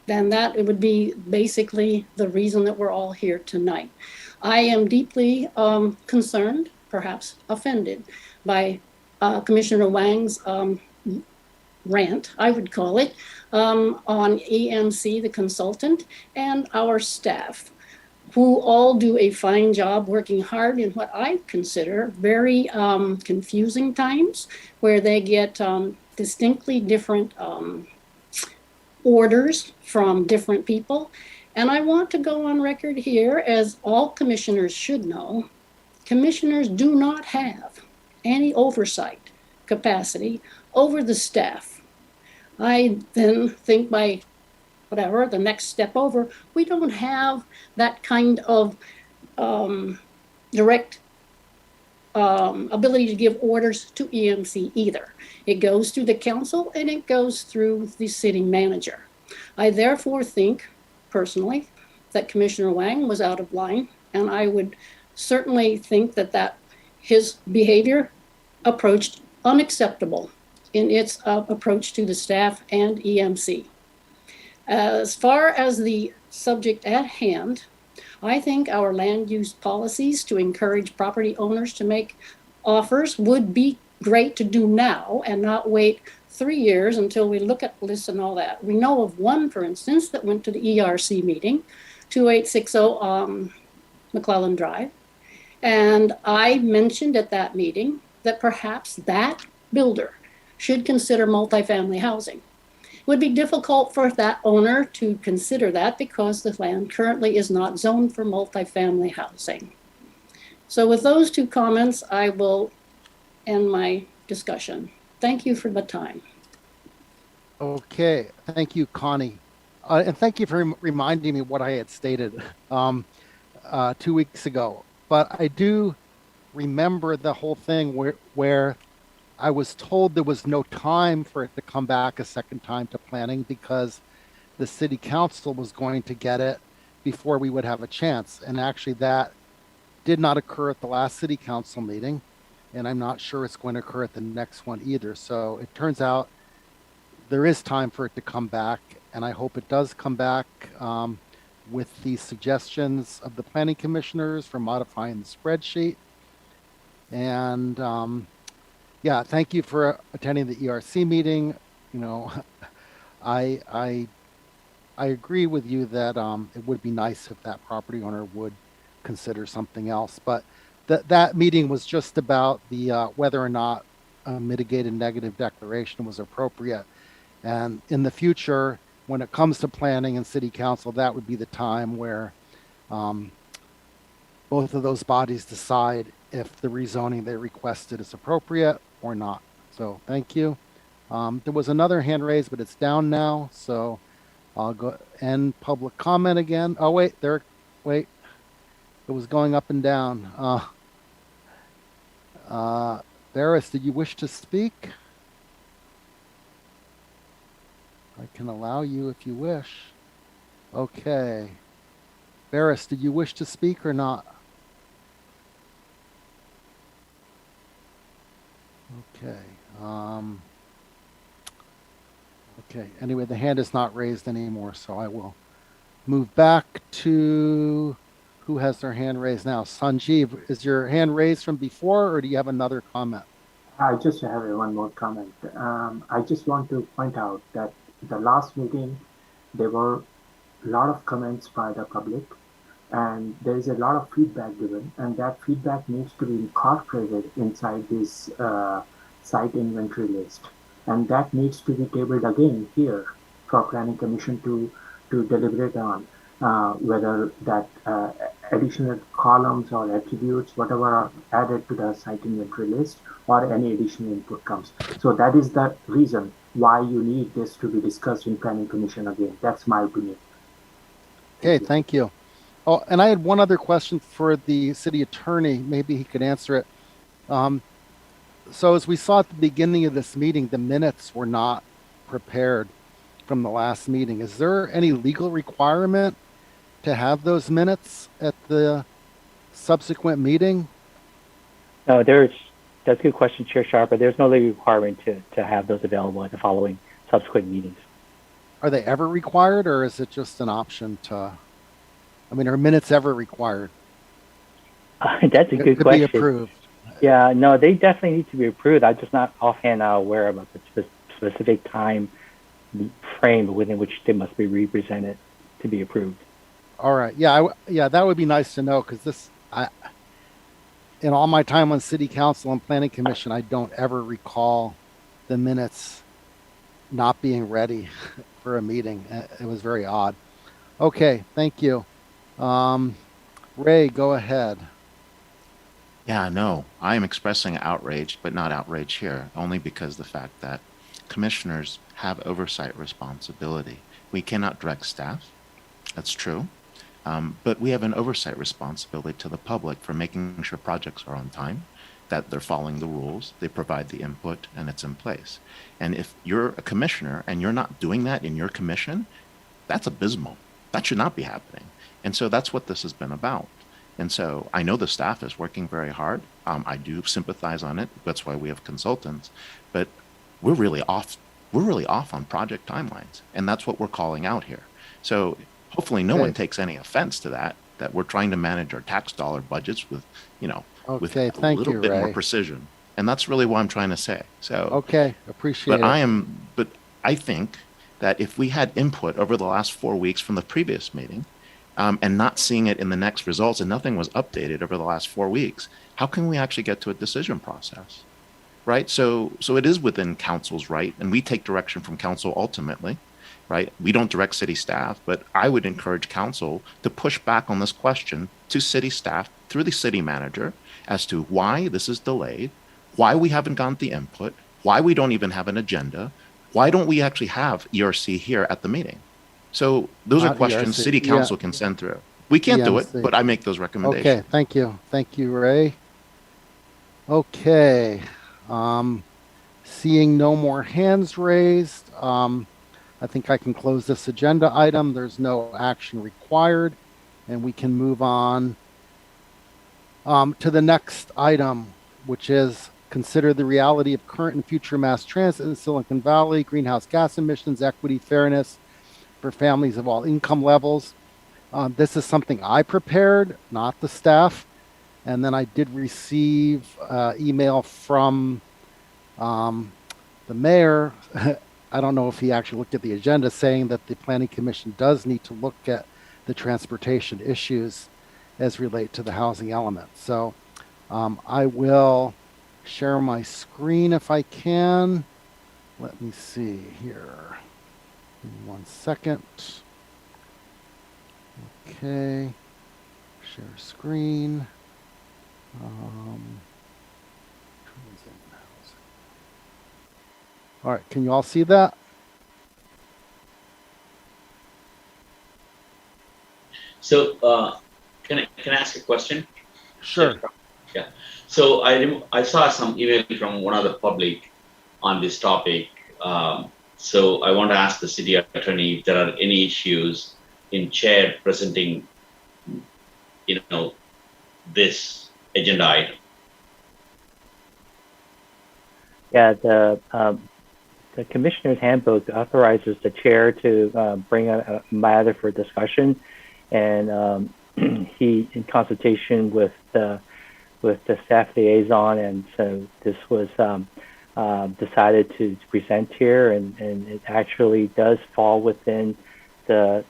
Then that it would be basically the reason that we're all here tonight. I am deeply concerned, perhaps offended, by Commissioner Wang's rant, I would call it, on EMC, the consultant, and our staff, who all do a fine job working hard in what I consider very confusing times, where they get distinctly different orders from different people. And I want to go on record here, as all commissioners should know, commissioners do not have any oversight capacity over the staff. I then think by whatever, the next step over, we don't have that kind of direct ability to give orders to EMC either. It goes through the council and it goes through the city manager. I therefore think, personally, that Commissioner Wang was out of line, and I would certainly think that his behavior approached unacceptable in its approach to the staff and EMC. As far as the subject at hand, I think our land use policies to encourage property owners to make offers would be great to do now and not wait 3 years until we look at lists and all that. We know of one, for instance, that went to the ERC meeting, 2860 McClellan Drive. And I mentioned at that meeting that perhaps that builder should consider multifamily housing. It would be difficult for that owner to consider that because the land currently is not zoned for multifamily housing. So with those 2 comments, I will end my discussion. Thank you for the time. Okay, thank you, Connie. And thank you for reminding me what I had stated 2 weeks ago. But I do remember the whole thing where I was told there was no time for it to come back a second time to planning because the city council was going to get it before we would have a chance. And actually that did not occur at the last city council meeting. And I'm not sure it's going to occur at the next one either. So it turns out there is time for it to come back. And I hope it does come back with the suggestions of the planning commissioners for modifying the spreadsheet. And yeah, thank you for attending the ERC meeting. you know, I I I agree with you that it would be nice if that property owner would consider something else. But that meeting was just about the whether or not a mitigated negative declaration was appropriate. And in the future, when it comes to planning and city council, that would be the time where um, both of those bodies decide if the rezoning they requested is appropriate or not. So thank you. There was another hand raised, but it's down now. So I'll go end public comment again. Oh, wait. It was going up and down. Barris, did you wish to speak? I can allow you if you wish. Okay. Barris, did you wish to speak or not? Okay. Okay. Anyway, the hand is not raised anymore, so I will move back to who has their hand raised now. Sanjeev, is your hand raised from before, or do you have another comment? I just have one more comment. I just want to point out that the last meeting, there were a lot of comments by the public, and there is a lot of feedback given, and that feedback needs to be incorporated inside this site inventory list, and that needs to be tabled again here for planning commission to deliberate on whether that additional columns or attributes, whatever are added to the site inventory list, or any additional input comes. So that is the reason why you need this to be discussed in planning commission again. That's my opinion. Okay, thank you. Oh, and I had one other question for the city attorney. Maybe he could answer it. So as we saw at the beginning of this meeting, the minutes were not prepared from the last meeting. Is there any legal requirement to have those minutes at the subsequent meeting? No, that's a good question, Chair Sharp, but there's no legal requirement to have those available at the following subsequent meetings. Are they ever required, or is it just an option to, I mean, are minutes ever required? That's a good to question. Be approved. Yeah, no, they definitely need to be approved. I'm just not offhand aware of a specific time frame within which they must be represented to be approved. All right. Yeah, that would be nice to know, because in all my time on city council and planning commission, I don't ever recall the minutes not being ready for a meeting. It was very odd. Okay, thank you. Ray, go ahead. Yeah, no, I am expressing outrage, but not outrage here, only because the fact that commissioners have oversight responsibility. We cannot direct staff. That's true. But we have an oversight responsibility to the public for making sure projects are on time, that they're following the rules, they provide the input, and it's in place. And if you're a commissioner and you're not doing that in your commission, that's abysmal. That should not be happening. And so that's what this has been about. And so I know the staff is working very hard. I do sympathize on it. That's why we have consultants. But we're really off. We're really off on project timelines, and that's what we're calling out here. So hopefully, no one takes any offense to that. That we're trying to manage our tax dollar budgets with, with a little bit more precision. And that's really what I'm trying to say. So okay, appreciate it. But I think that if we had input over the last 4 weeks from the previous meeting, and not seeing it in the next results, and nothing was updated over the last 4 weeks, how can we actually get to a decision process, right? So it is within council's right, and we take direction from council ultimately, right? We don't direct city staff, but I would encourage council to push back on this question to city staff through the city manager as to why this is delayed, why we haven't gotten the input, why we don't even have an agenda, why don't we actually have ERC here at the meeting? So those are questions city council can send through. We can't do it, but I make those recommendations. Okay, thank you. Thank you, Ray. Okay. Seeing no more hands raised, I think I can close this agenda item. There's no action required, and we can move on to the next item, which is consider the reality of current and future mass transit in Silicon Valley, greenhouse gas emissions, equity, fairness for families of all income levels. This is something I prepared, not the staff. And then I did receive email from the mayor I don't know if he actually looked at the agenda, saying that the Planning Commission does need to look at the transportation issues as relate to the housing element. So I will share my screen if I can. Let me see here. Give me 1 second. Okay. Share screen. All right, can you all see that? So, can I ask a question? Sure. Yeah. So I saw some email from one of the public on this topic. So I want to ask the city attorney if there are any issues in chair presenting, this agenda item. Yeah, the commissioner's handbook authorizes the chair to bring a matter for discussion, and he, in consultation with the staff liaison, and so this was decided to present here, and it actually does fall within the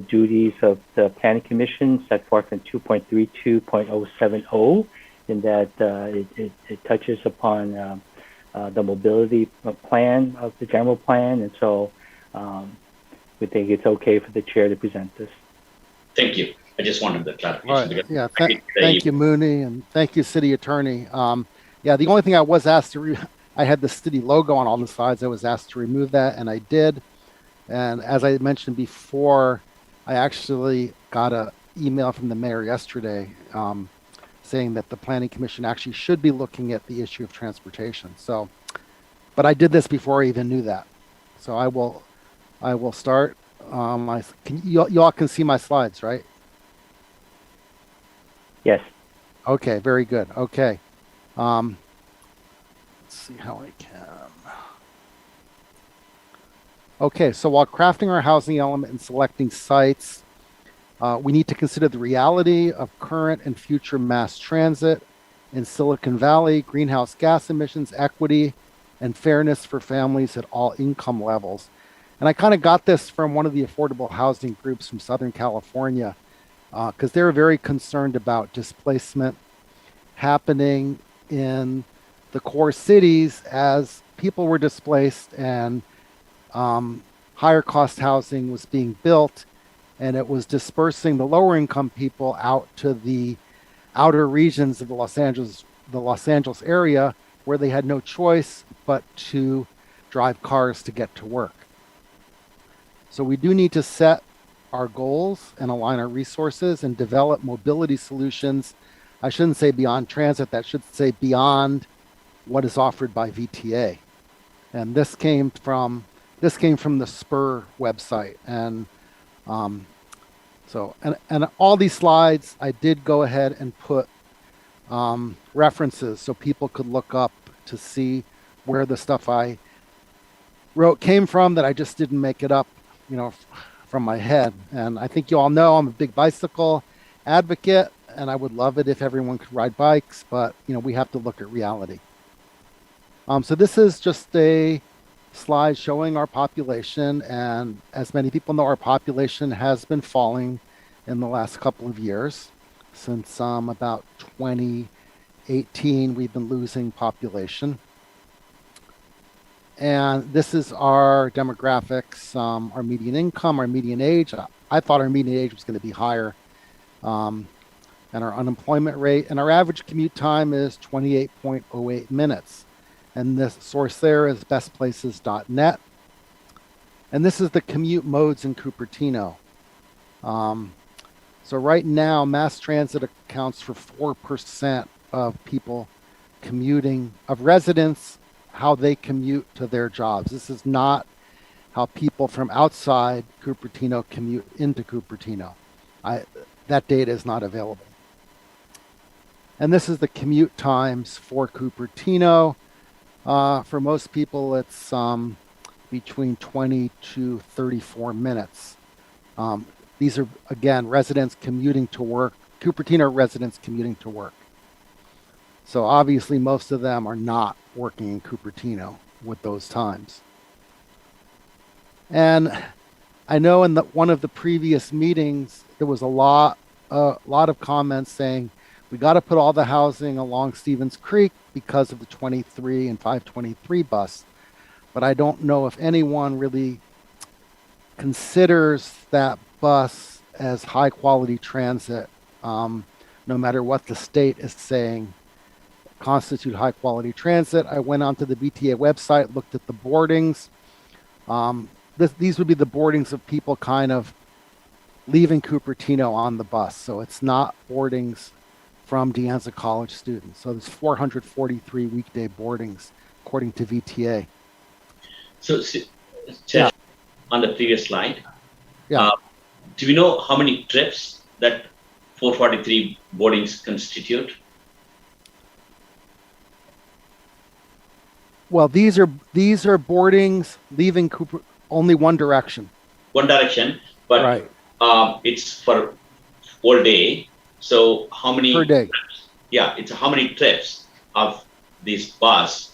duties of the Planning Commission set forth in 2.32.070, in that it touches upon the mobility plan of the general plan, and so we think it's okay for the chair to present this. Thank you. I just wanted the clarification. Right. Yeah. Thank you, Mooney, and thank you, City Attorney. Yeah, the only thing I was asked to I had the city logo on all the slides. I was asked to remove that, and I did. And as I mentioned before, I actually got an email from the mayor yesterday saying that the Planning Commission actually should be looking at the issue of transportation. So, but I did this before I even knew that. So I will start. You all can see my slides, right? Yes. Okay, very good. Okay. Let's see how I can. Okay, so while crafting our housing element and selecting sites, we need to consider the reality of current and future mass transit in Silicon Valley, greenhouse gas emissions, equity, and fairness for families at all income levels. And I kind of got this from one of the affordable housing groups from Southern California, because they were very concerned about displacement happening in the core cities as people were displaced and higher cost housing was being built, and it was dispersing the lower income people out to the outer regions of the Los Angeles area, where they had no choice but to drive cars to get to work. So we do need to set our goals and align our resources and develop mobility solutions. I shouldn't say beyond transit, that should say beyond what is offered by VTA. And this came from the Spur website. And and all these slides, I did go ahead and put references so people could look up to see where the stuff I wrote came from, that I just didn't make it up, from my head. And I think you all know I'm a big bicycle advocate, and I would love it if everyone could ride bikes, but we have to look at reality. So this is just a slide showing our population, and as many people know, our population has been falling in the last couple of years. Since about 2018, we've been losing population. And this is our demographics, our median income, our median age. I thought our median age was going to be higher, and our unemployment rate. And our average commute time is 28.08 minutes. And the source there is bestplaces.net. And this is the commute modes in Cupertino. So right now, mass transit accounts for 4% of people commuting, of residents, how they commute to their jobs. This is not how people from outside Cupertino commute into Cupertino. That data is not available. And this is the commute times for Cupertino. For most people, it's between 20 to 34 minutes. These are, again, residents commuting to work, Cupertino residents commuting to work. So obviously most of them are not working in Cupertino. with those times. And I know in one of the previous meetings, there was a lot of comments saying we got to put all the housing along Stevens Creek because of the 23 and 523 bus. But I don't know if anyone really considers that bus as high quality transit, no matter what the state is saying constitute high quality transit. I went onto the VTA website, looked at the boardings. These would be the boardings of people kind of leaving Cupertino on the bus. So it's not boardings from De Anza College students. So there's 443 weekday boardings, according to VTA. So, Chair, on the previous slide, Yeah. Do we know how many trips that 443 boardings constitute? Well, these are boardings leaving Cooper only one direction. One direction, but Right. It's for all day. So how many Per day. trips? Yeah, it's how many trips of this bus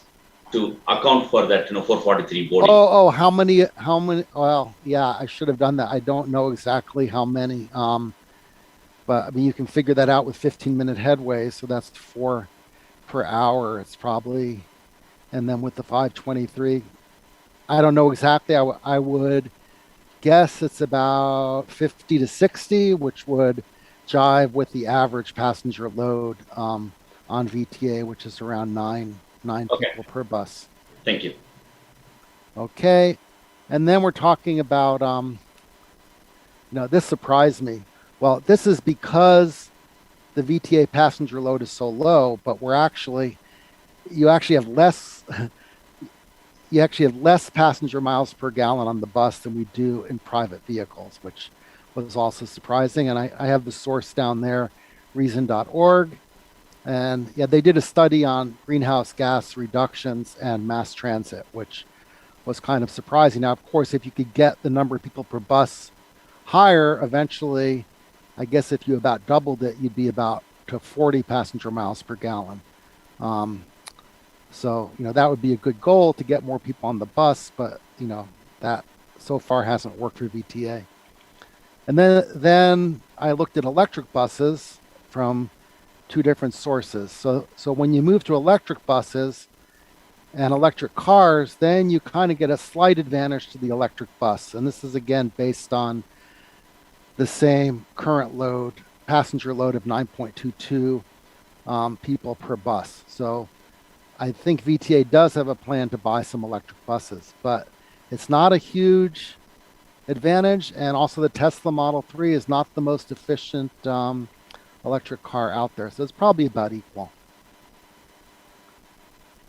to account for that 443 boarding? How many? Well, yeah, I should have done that. I don't know exactly how many. But I mean, you can figure that out with 15-minute headway. So that's 4 per hour. It's probably, and then with the 523, I don't know exactly. I would guess it's about 50 to 60, which would jive with the average passenger load on VTA, which is around nine people per bus. Thank you. Okay. And then we're talking about, this surprised me. Well, this is because the VTA passenger load is so low, but you actually have less passenger miles per gallon on the bus than we do in private vehicles, which was also surprising. And I have the source down there, reason.org. And yeah, they did a study on greenhouse gas reductions and mass transit, which was kind of surprising. Now, of course, if you could get the number of people per bus higher, eventually, I guess if you about doubled it, you'd be about to 40 passenger miles per gallon. So, that would be a good goal to get more people on the bus, but, that so far hasn't worked for VTA. And then I looked at electric buses from 2 different sources. So when you move to electric buses and electric cars, then you kind of get a slight advantage to the electric bus. And this is again based on the same current load, passenger load of 9.22 people per bus. So I think VTA does have a plan to buy some electric buses, but it's not a huge advantage. And also the Tesla Model 3 is not the most efficient electric car out there. So it's probably about equal.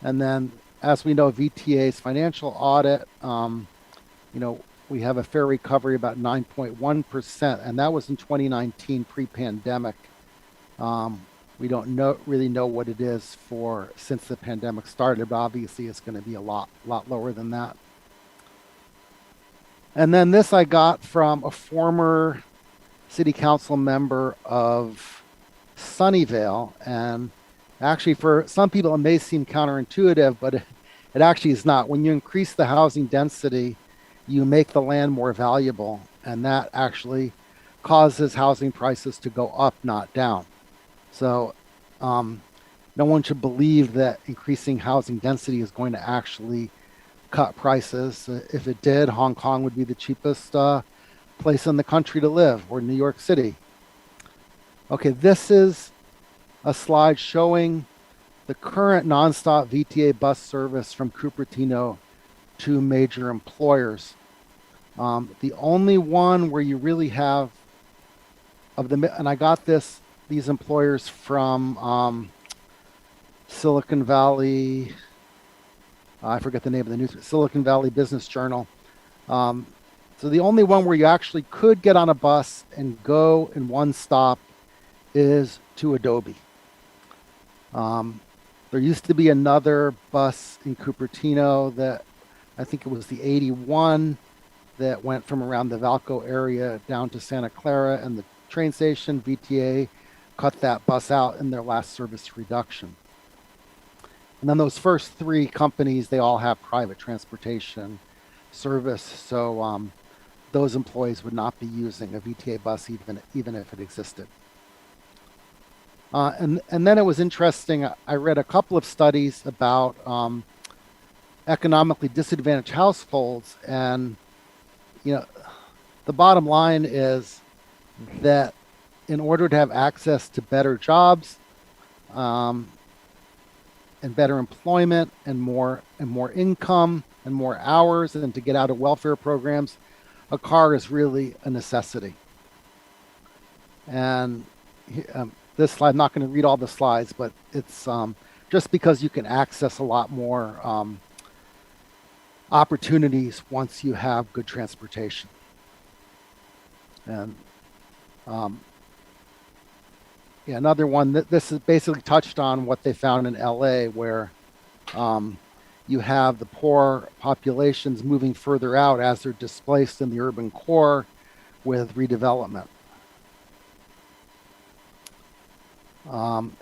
And then, as we know, VTA's financial audit, we have a fair recovery about 9.1%, and that was in 2019 pre-pandemic. We don't really know what it is for since the pandemic started, but obviously it's going to be a lot lower than that. And then this I got from a former city council member of Sunnyvale, and actually for some people it may seem counterintuitive, but it actually is not. When you increase the housing density, you make the land more valuable, and that actually causes housing prices to go up, not down. So no one should believe that increasing housing density is going to actually cut prices. If it did, Hong Kong would be the cheapest place in the country to live, or New York City. Okay, this is a slide showing the current nonstop VTA bus service from Cupertino to major employers. The only one where you really have and I got these employers from Silicon Valley. I forget the name of the news. Silicon Valley Business Journal. So the only one where you actually could get on a bus and go in one stop is to Adobe. There used to be another bus in Cupertino that I think it was the 81 that went from around the Valco area down to Santa Clara and the train station. VTA cut that bus out in their last service reduction. And then those first three companies, they all have private transportation service. So those employees would not be using a VTA bus even if it existed. And then it was interesting. I read a couple of studies about economically disadvantaged households, and the bottom line is that in order to have access to better jobs and better employment and more income and more hours, and to get out of welfare programs, a car is really a necessity. And this slide, I'm not going to read all the slides, but it's just because you can access a lot more opportunities once you have good transportation. And another one, this is basically touched on what they found in LA, where you have the poor populations moving further out as they're displaced in the urban core with redevelopment.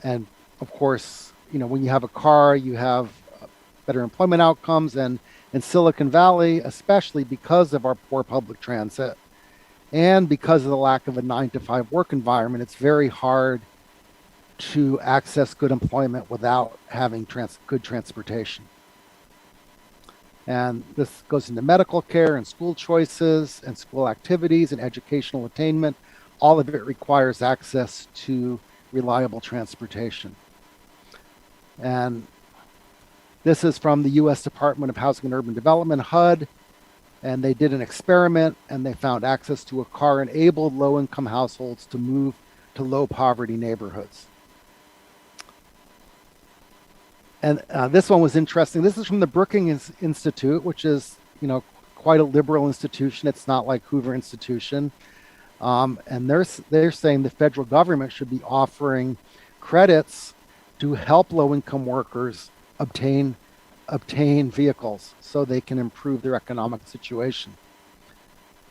And of course, when you have a car, you have better employment outcomes. And in Silicon Valley, especially because of our poor public transit and because of the lack of a 9-to-5 work environment, it's very hard to access good employment without having good transportation. And this goes into medical care and school choices and school activities and educational attainment. All of it requires access to reliable transportation. And this is from the U.S. Department of Housing and Urban Development, HUD, and they did an experiment and they found access to a car enabled low-income households to move to low-poverty neighborhoods. And this one was interesting. This is from the Brookings Institute, which is, quite a liberal institution. It's not like Hoover Institution. And they're saying the federal government should be offering credits to help low-income workers obtain vehicles so they can improve their economic situation.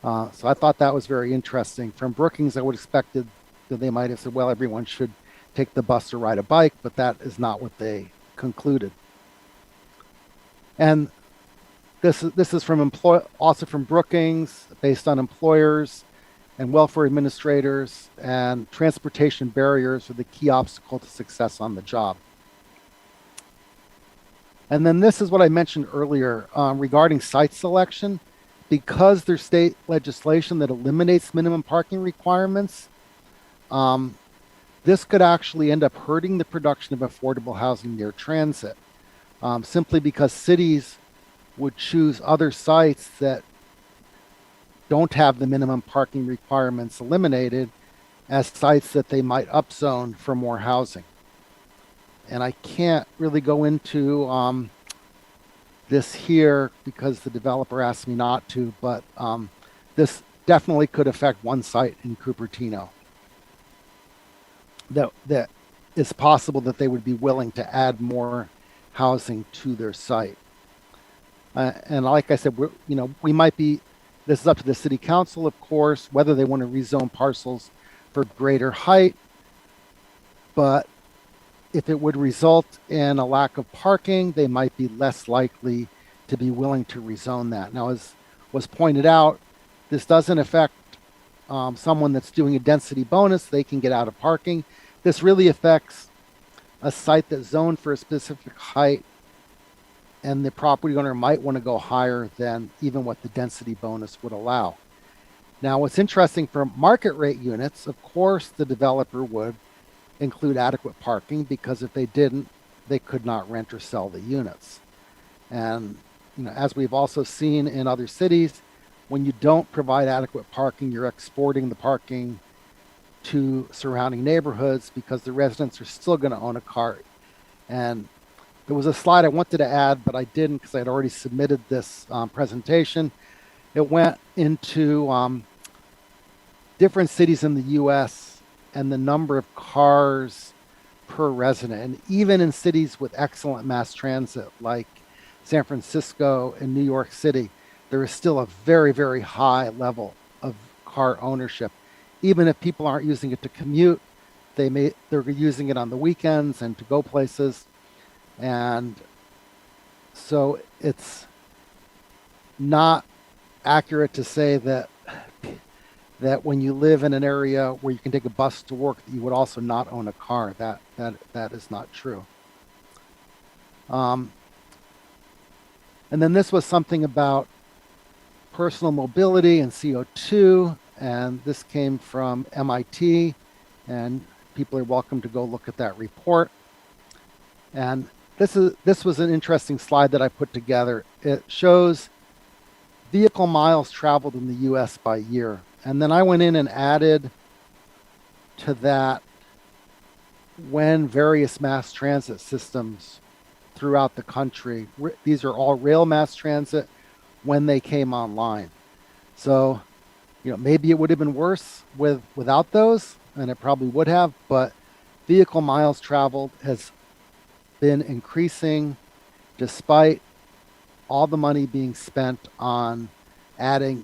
So I thought that was very interesting. From Brookings, I would have expected that they might have said, well, everyone should take the bus or ride a bike, but that is not what they concluded. And this is from also from Brookings, based on employers and welfare administrators, and transportation barriers are the key obstacle to success on the job. And then this is what I mentioned earlier regarding site selection. Because there's state legislation that eliminates minimum parking requirements, this could actually end up hurting the production of affordable housing near transit, simply because cities would choose other sites that don't have the minimum parking requirements eliminated as sites that they might upzone for more housing. And I can't really go into this here because the developer asked me not to, but this definitely could affect one site in Cupertino. That it's possible that they would be willing to add more housing to their site. And like I said, we might be, this is up to the city council, of course, whether they want to rezone parcels for greater height. But if it would result in a lack of parking, they might be less likely to be willing to rezone that. Now, as was pointed out, this doesn't affect someone that's doing a density bonus. They can get out of parking. This really affects a site that's zoned for a specific height, and the property owner might want to go higher than even what the density bonus would allow. Now, what's interesting for market rate units, of course, the developer would include adequate parking, because if they didn't, they could not rent or sell the units. And as we've also seen in other cities, when you don't provide adequate parking, you're exporting the parking to surrounding neighborhoods because the residents are still going to own a car. And there was a slide I wanted to add, but I didn't because I'd already submitted this presentation. It went into different cities in the U.S. and the number of cars per resident. And even in cities with excellent mass transit like San Francisco and New York City, there is still a very, very high level of car ownership. Even if people aren't using it to commute, they're using it on the weekends and to go places. And so it's not accurate to say that when you live in an area where you can take a bus to work, that you would also not own a car. That is not true. And then this was something about personal mobility and CO2, and this came from MIT, and people are welcome to go look at that report. And this was an interesting slide that I put together. It shows vehicle miles traveled in the US by year. And then I went in and added to that when various mass transit systems throughout the country, these are all rail mass transit, when they came online. So, maybe it would have been worse without those, and it probably would have, but vehicle miles traveled has been increasing despite all the money being spent on adding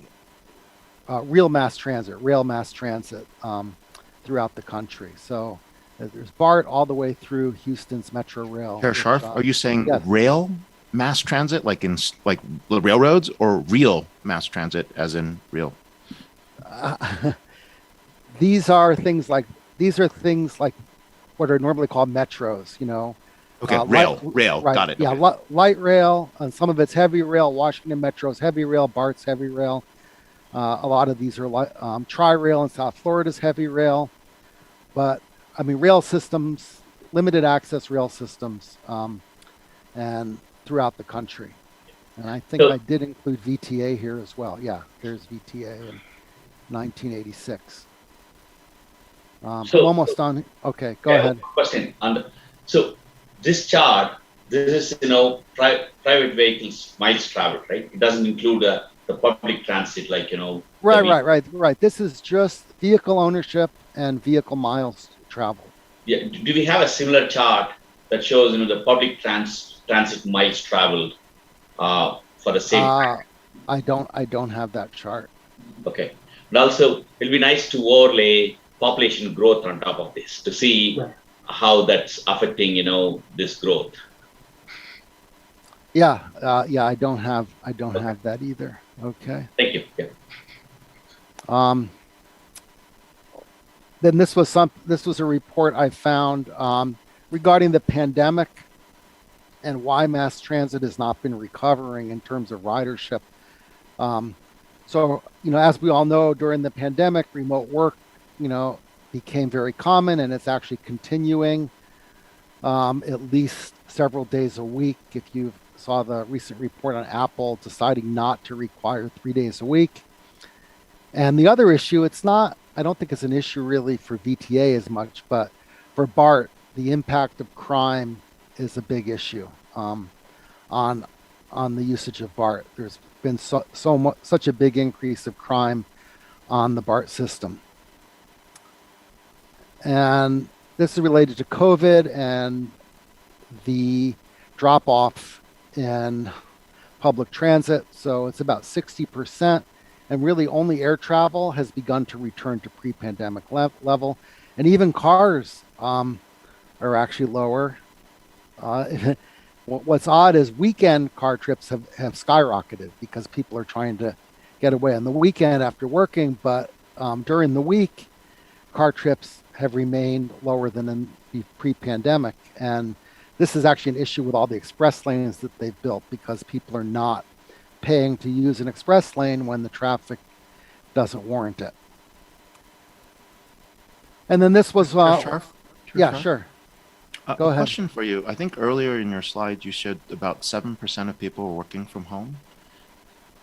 rail mass transit throughout the country. So there's BART all the way through Houston's Metro Rail. Chair Scharf, are you saying yes. rail mass transit, like in like the railroads, or real mass transit, as in real? These are things like what are normally called metros. Okay, rail, right. Got it. Yeah, okay. Light rail, and some of it's heavy rail. Washington Metro's heavy rail, BART's heavy rail. A lot of these are Tri-Rail in South Florida's heavy rail. But, rail systems, limited access rail systems, and throughout the country. And I think I did include VTA here as well. Yeah, there's VTA in 1986. I'm almost done. Okay, go ahead. Question. So this chart, this is, private vehicles miles traveled, right? It doesn't include the public transit, like, Right. This is just vehicle ownership and vehicle miles traveled. Yeah. Do we have a similar chart that shows, the public transit miles traveled for the same? I don't have that chart. Okay. But also, it'll be nice to overlay population growth on top of this to see how that's affecting, this growth. Yeah. I don't have that either. Okay. Thank you. Yeah. Then this was a report I found regarding the pandemic and why mass transit has not been recovering in terms of ridership. So, as we all know, during the pandemic, remote work, became very common, and it's actually continuing at least several days a week. If you saw the recent report on Apple deciding not to require 3 days a week. And the other issue, I don't think it's an issue really for VTA as much, but for BART, the impact of crime is a big issue on the usage of BART. There's been such a big increase of crime on the BART system. And this is related to COVID and the drop off in public transit. So it's about 60%. And really only air travel has begun to return to pre-pandemic level. And even cars are actually lower. What's odd is weekend car trips have skyrocketed because people are trying to get away on the weekend after working. But during the week, car trips have remained lower than in pre-pandemic. And this is actually an issue with all the express lanes that they've built because people are not paying to use an express lane when the traffic doesn't warrant it. And then this was sure. Go ahead. Question for you. I think earlier in your slide you showed about 7% of people were working from home.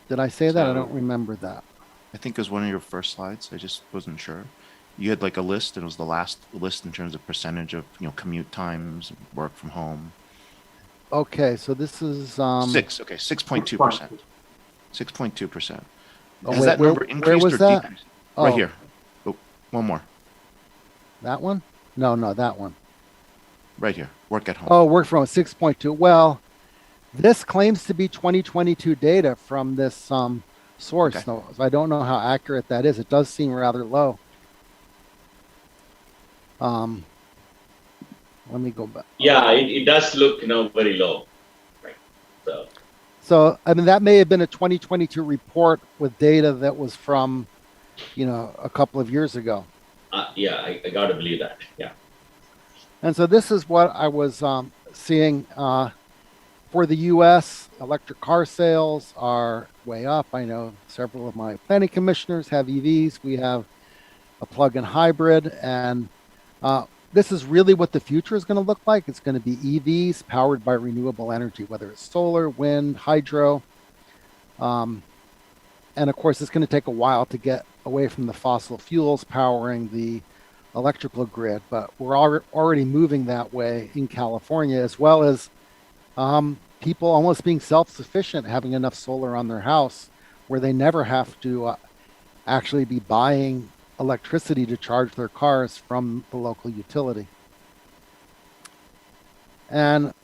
Did I say that? I don't remember that. I think it was one of your first slides. I just wasn't sure. You had like a list, and it was the last list in terms of percentage of commute times, work from home. Okay, so this is 6.2%. 6.2%. Oh, Has that number increased where was or that? decreased? Right here. Oh, one more. That one? No, that one. Right here. Work at home. Oh, work from home, 6.2. Well, this claims to be 2022 data from this source. Okay. So I don't know how accurate that is. It does seem rather low. Let me go back. Yeah, it does look, very low. Right. So, I mean, that may have been a 2022 report with data that was from, a couple of years ago. Yeah, I got to believe that. Yeah. And so this is what I was seeing for the U.S. Electric car sales are way up. I know several of my planning commissioners have EVs. We have a plug-in hybrid, and this is really what the future is going to look like. It's going to be EVs powered by renewable energy, whether it's solar, wind, hydro. And of course, it's going to take a while to get away from the fossil fuels powering the electrical grid, but we're already moving that way in California, as well as people almost being self-sufficient, having enough solar on their house where they never have to actually be buying electricity to charge their cars from the local utility. And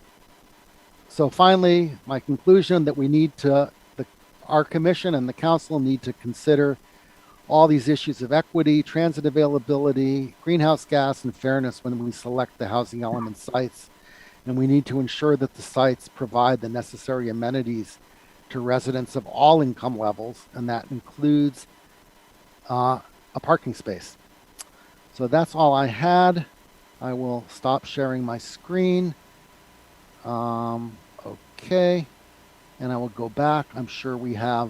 so finally, my conclusion that we need to, our commission and the council need to consider all these issues of equity, transit availability, greenhouse gas, and fairness when we select the housing element sites. And we need to ensure that the sites provide the necessary amenities to residents of all income levels, and that includes a parking space. So that's all I had. I will stop sharing my screen. Okay. And I will go back. I'm sure I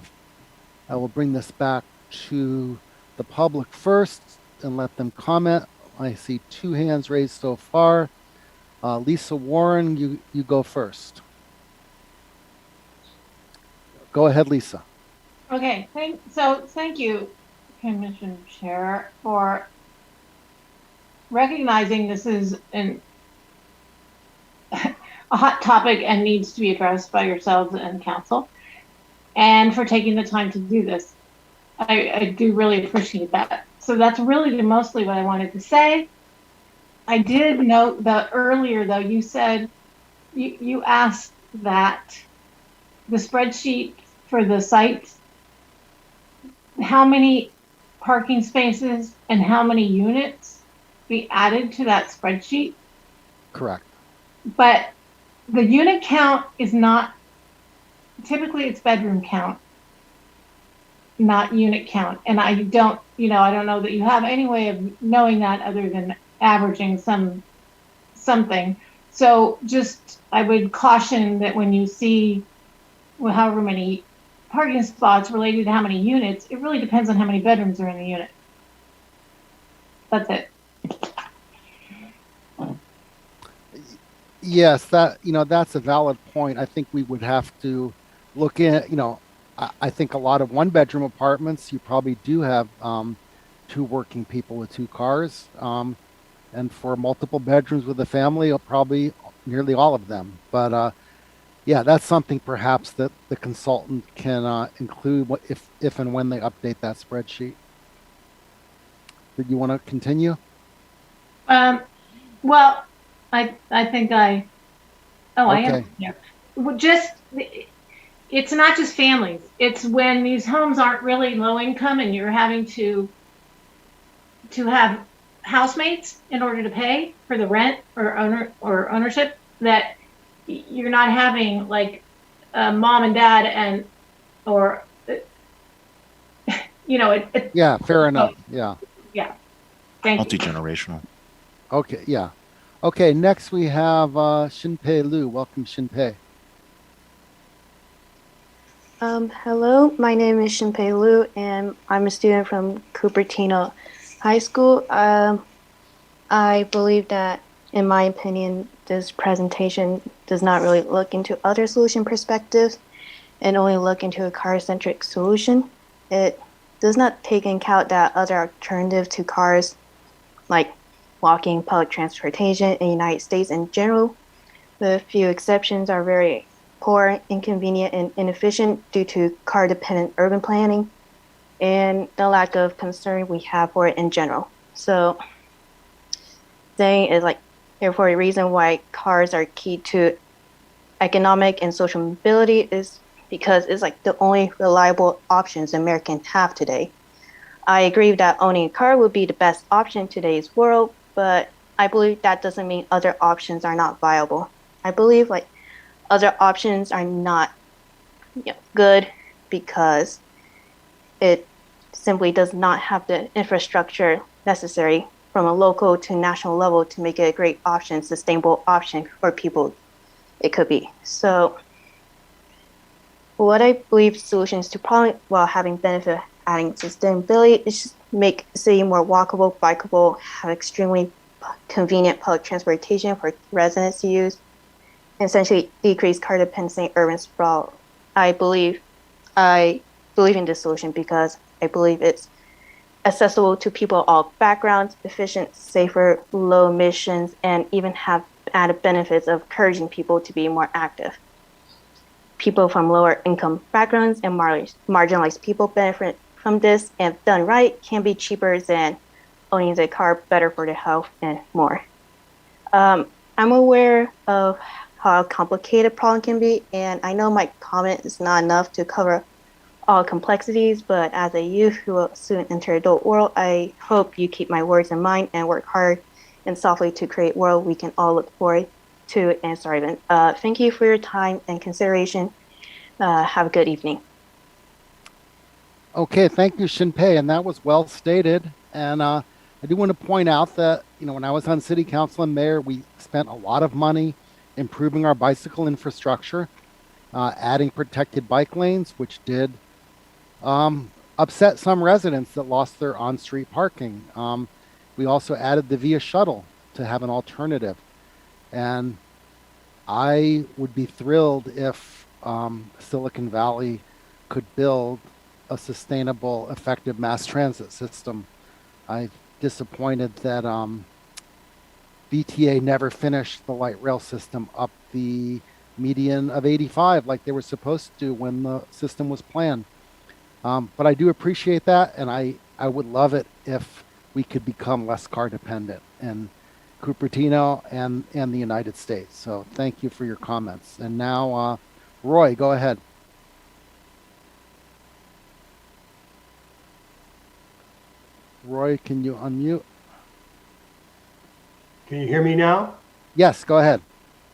will bring this back to the public first and let them comment. I see 2 hands raised so far. Lisa Warren, you go first. Go ahead, Lisa. Okay, thank you, Commission Chair, for recognizing this is a hot topic and needs to be addressed by yourselves and council, and for taking the time to do this. I do really appreciate that. So that's really mostly what I wanted to say. I did note that earlier, though, you said you asked that the spreadsheet for the sites, how many parking spaces and how many units be added to that spreadsheet. Correct. But the unit count is not, typically it's bedroom count, not unit count. And I don't know that you have any way of knowing that other than averaging something. So just, I would caution that when you see however many parking spots related to how many units, it really depends on how many bedrooms are in the unit. That's it. Yes, that's a valid point. I think we would have to look in, I think a lot of 1-bedroom apartments, you probably do have 2 working people with 2 cars. And for multiple bedrooms with a family, probably nearly all of them. But yeah, that's something perhaps that the consultant can include if and when they update that spreadsheet. Did you want to continue? Well, I think I Okay. am. Yeah. Well, it's not just families. It's when these homes aren't really low income and you're having to have housemates in order to pay for the rent or ownership, that you're not having like mom and dad or Yeah, fair enough. Yeah. Yeah. Thank you. Multi-generational. Okay, yeah. Okay, next we have Shinpei Liu. Welcome, Shinpei. Hello, my name is Shinpei Liu, and I'm a student from Cupertino High School. I believe that, in my opinion, this presentation does not really look into other solution perspectives and only look into a car-centric solution. It does not take into account that other alternatives to cars, like walking, public transportation in the United States in general, with few exceptions, are very poor, inconvenient, and inefficient due to car-dependent urban planning and the lack of concern we have for it in general. So saying is like, therefore, the reason why cars are key to economic and social mobility is because it's like the only reliable options Americans have today. I agree that owning a car would be the best option in today's world, but I believe that doesn't mean other options are not viable. I believe like other options are not good because it simply does not have the infrastructure necessary from a local to national level to make it a great option, sustainable option for people it could be. So what I believe solutions to problem while having benefit adding sustainability is just make the city more walkable, bikeable, have extremely convenient public transportation for residents to use, and essentially decrease car dependency, urban sprawl. I believe in this solution because I believe it's accessible to people of all backgrounds, efficient, safer, low emissions, and even have added benefits of encouraging people to be more active. People from lower income backgrounds and marginalized people benefit from this, and if done right, can be cheaper than owning a car, better for their health, and more. I'm aware of how complicated a problem can be, and I know my comment is not enough to cover all complexities, but as a youth who will soon enter adult world, I hope you keep my words in mind and work hard and softly to create a world we can all look forward to and thrive. Thank you for your time and consideration. Have a good evening. Okay, thank you, Shinpei, and that was well stated. And I do want to point out that, when I was on city council and mayor, we spent a lot of money improving our bicycle infrastructure, adding protected bike lanes, which did upset some residents that lost their on-street parking. We also added the Via Shuttle to have an alternative. And I would be thrilled if Silicon Valley could build a sustainable, effective mass transit system. I'm disappointed that VTA never finished the light rail system up the median of 85 like they were supposed to when the system was planned. But I do appreciate that, and I would love it if we could become less car dependent in Cupertino and the United States. So thank you for your comments. And now, Roy, go ahead. Roy, can you unmute? Can you hear me now? Yes, go ahead.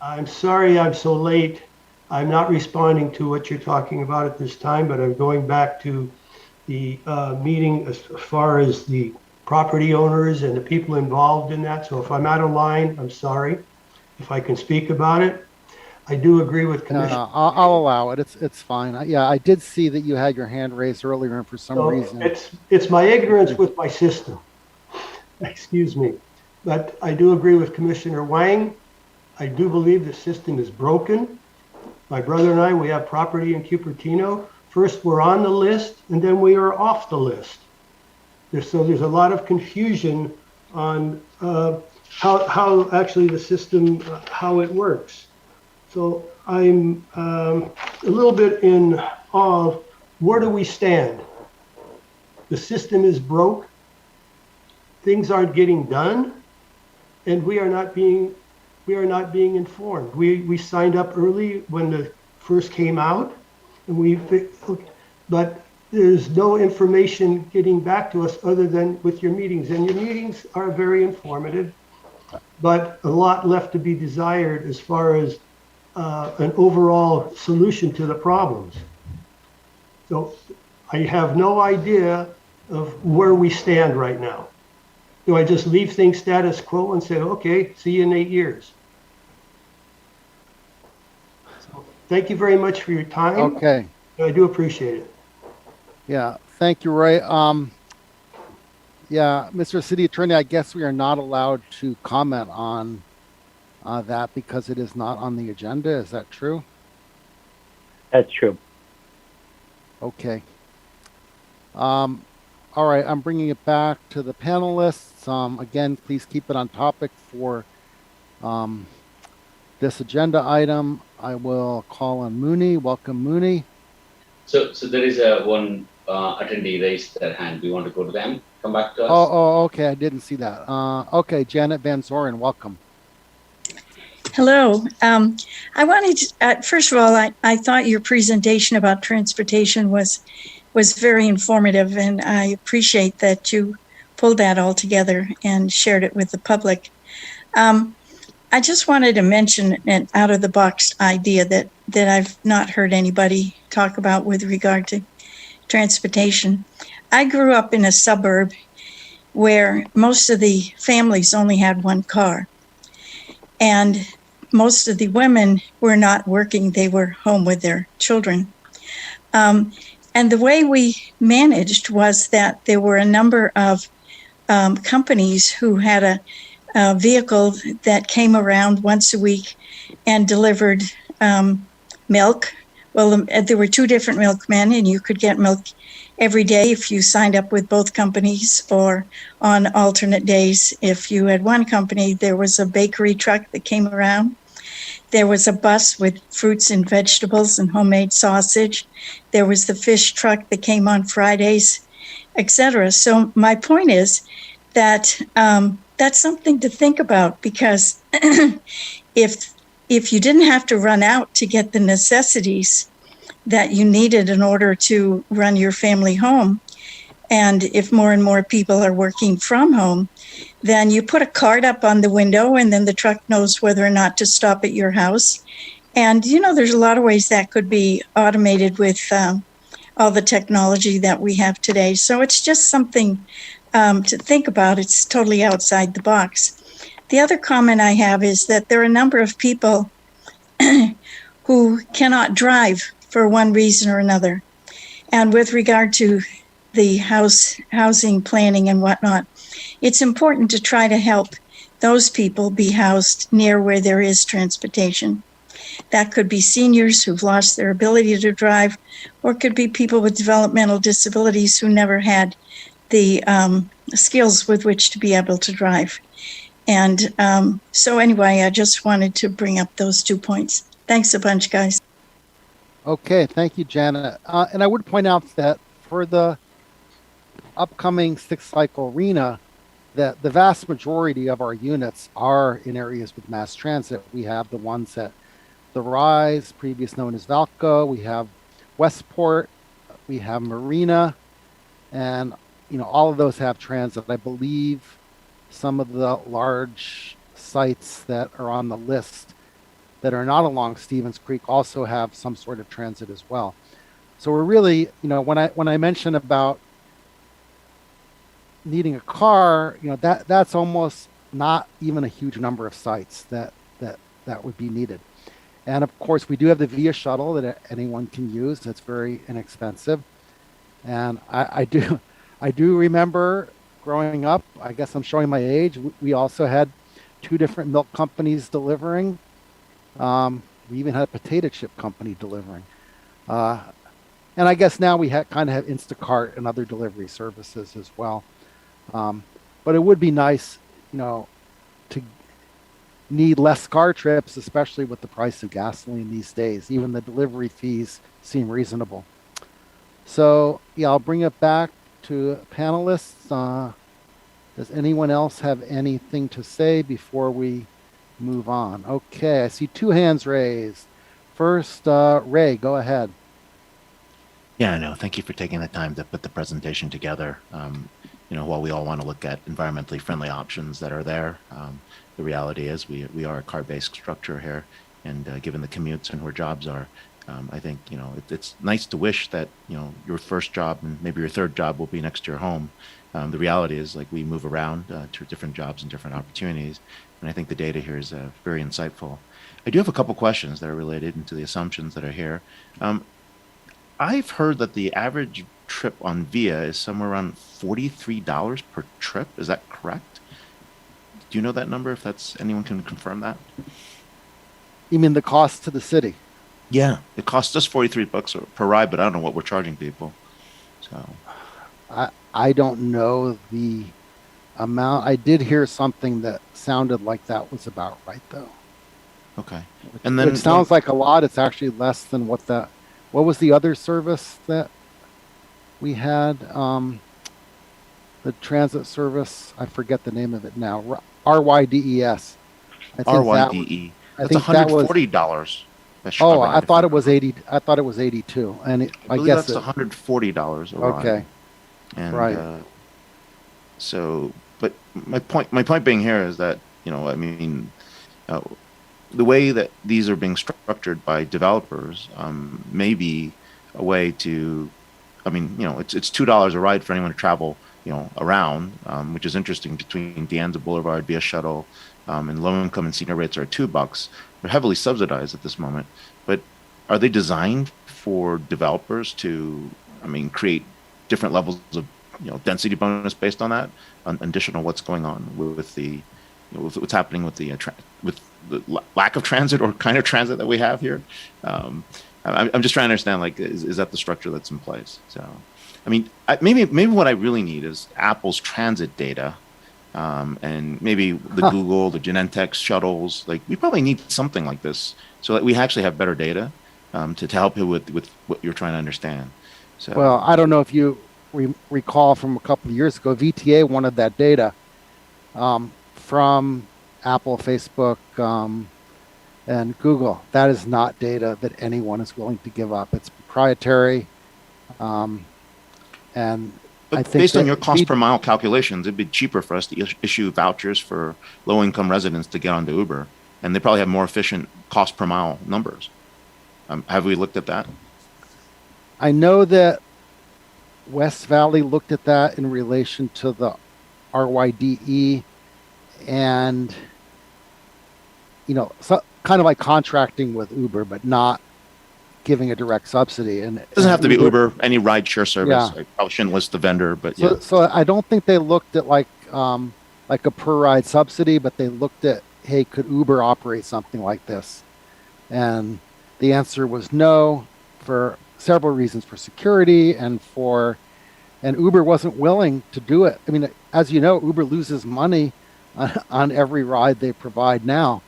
I'm sorry I'm so late. I'm not responding to what you're talking about at this time, but I'm going back to the meeting as far as the property owners and the people involved in that. So if I'm out of line, I'm sorry. If I can speak about it, I do agree with Commissioner. I'll allow it. It's fine. Yeah, I did see that you had your hand raised earlier, and for some reason, it's my ignorance with my system. Excuse me, but I do agree with Commissioner Wang. I do believe the system is broken. My brother and I, we have property in Cupertino. First, we're on the list, and then we are off the list. There's a lot of confusion on how actually the system, how it works. So I'm a little bit in awe of where do we stand? The system is broke. Things aren't getting done, and we are not being informed. We signed up early when the first came out, and but there's no information getting back to us other than with your meetings, and your meetings are very informative, but a lot left to be desired as far as an overall solution to the problems. So I have no idea of where we stand right now. Do I just leave things status quo and say, okay, see you in 8 years? So thank you very much for your time. Okay. I do appreciate it. Yeah, thank you, Roy. Yeah, Mr. City Attorney, I guess we are not allowed to comment on that because it is not on the agenda. Is that true? That's true. Okay. All right, I'm bringing it back to the panelists. Again, please keep it on topic for this agenda item. I will call on Mooney. Welcome, Mooney. So there is one attendee raised their hand. Do you want to go to them? Come back to us? Oh, okay. I didn't see that. Okay, Janet Van Zoren, welcome. Hello. I wanted to, first of all, I thought your presentation about transportation was very informative, and I appreciate that you pulled that all together and shared it with the public. I just wanted to mention an out of the box idea that I've not heard anybody talk about with regard to transportation. I grew up in a suburb where most of the families only had one car, and most of the women were not working. They were home with their children. And the way we managed was that there were a number of companies who had a vehicle that came around once a week and delivered milk. Well, there were two different milkmen, and you could get milk every day if you signed up with both companies, or on alternate days. If you had one company, there was a bakery truck that came around. There was a bus with fruits and vegetables and homemade sausage. There was the fish truck that came on Fridays, etc. So my point is that that's something to think about, because if you didn't have to run out to get the necessities that you needed in order to run your family home, and if more and more people are working from home, then you put a card up on the window, and then the truck knows whether or not to stop at your house. And, there's a lot of ways that could be automated with all the technology that we have today. So it's just something to think about. It's totally outside the box. The other comment I have is that there are a number of people who cannot drive for one reason or another. And with regard to the housing planning and whatnot, it's important to try to help those people be housed near where there is transportation. That could be seniors who've lost their ability to drive, or it could be people with developmental disabilities who never had the skills with which to be able to drive. And so anyway, I just wanted to bring up those 2 points. Thanks a bunch, guys. Okay, thank you, Janet. And I would point out that for the upcoming six-cycle RENA, that the vast majority of our units are in areas with mass transit. We have the ones at the Rise, previous known as Valco. We have Westport. We have Marina, and all of those have transit. I believe some of the large sites that are on the list that are not along Stevens Creek also have some sort of transit as well. So we're really, when I mention about needing a car, that's almost not even a huge number of sites that would be needed. And of course, we do have the VIA shuttle that anyone can use. That's very inexpensive. And I do remember growing up, I guess I'm showing my age, we also had two different milk companies delivering. We even had a potato chip company delivering. And I guess now we kind of have Instacart and other delivery services as well. But it would be nice, to need less car trips, especially with the price of gasoline these days. Even the delivery fees seem reasonable. So, yeah, I'll bring it back to panelists. Does anyone else have anything to say before we move on? Okay, I see two hands raised. First, Ray, go ahead. Yeah, no, thank you for taking the time to put the presentation together. While we all want to look at environmentally friendly options that are there, the reality is we are a car-based structure here, and given the commutes and where jobs are, I think it's nice to wish that your first job and maybe your third job will be next to your home. The reality is, like, we move around to different jobs and different opportunities, and I think the data here is very insightful. I do have a couple questions that are related into the assumptions that are here. I've heard that the average trip on VIA is somewhere around $43 per trip. Is that correct? Do you know that number? If anyone can confirm that? You mean the cost to the city? Yeah, it costs us $43 per ride, but I don't know what we're charging people. So I don't know the amount. I did hear something that sounded like that was about right, though. Okay, and then it sounds like a lot. It's actually less than what was the other service that we had? The transit service. I forget the name of it now. RYDES. RYDE. That's $140. Oh, I thought it was 80. I thought it was 82, and I guess that's $140 a ride. Okay, and, right. So, but my point being here is that I mean, the way that these are being structured by developers may be a way to, I mean, it's $2 a ride for anyone to travel, around, which is interesting between De Anza Boulevard via shuttle, and low income and senior rates are $2. They're heavily subsidized at this moment, but are they designed for developers to, I mean, create different levels of, density bonus based on that, on additional what's going on with the, with what's happening with the with the lack of transit or kind of transit that we have here? I'm just trying to understand, like, is that the structure that's in place? So, I mean, maybe what I really need is Apple's transit data, and maybe the Google, the Genentech shuttles. Like, we probably need something like this so that we actually have better data to help you with what you're trying to understand. So, Well, I don't know if you recall from a couple of years ago, VTA wanted that data from Apple, Facebook, and Google. That is not data that anyone is willing to give up. It's proprietary. And but I think based on your cost per mile calculations, it'd be cheaper for us to issue vouchers for low-income residents to get onto Uber, and they probably have more efficient cost per mile numbers. Have we looked at that? I know that West Valley looked at that in relation to the RYDE, and so, kind of like contracting with Uber, but not giving a direct subsidy. And It doesn't have to be Uber, any ride share service. Yeah. I probably shouldn't list the vendor, but So, yeah. so I don't think they looked at like a per ride subsidy, but they looked at, hey, could Uber operate something like this? And the answer was no, for several reasons, for security and Uber wasn't willing to do it. I mean, as you know, Uber loses money on every ride they provide now.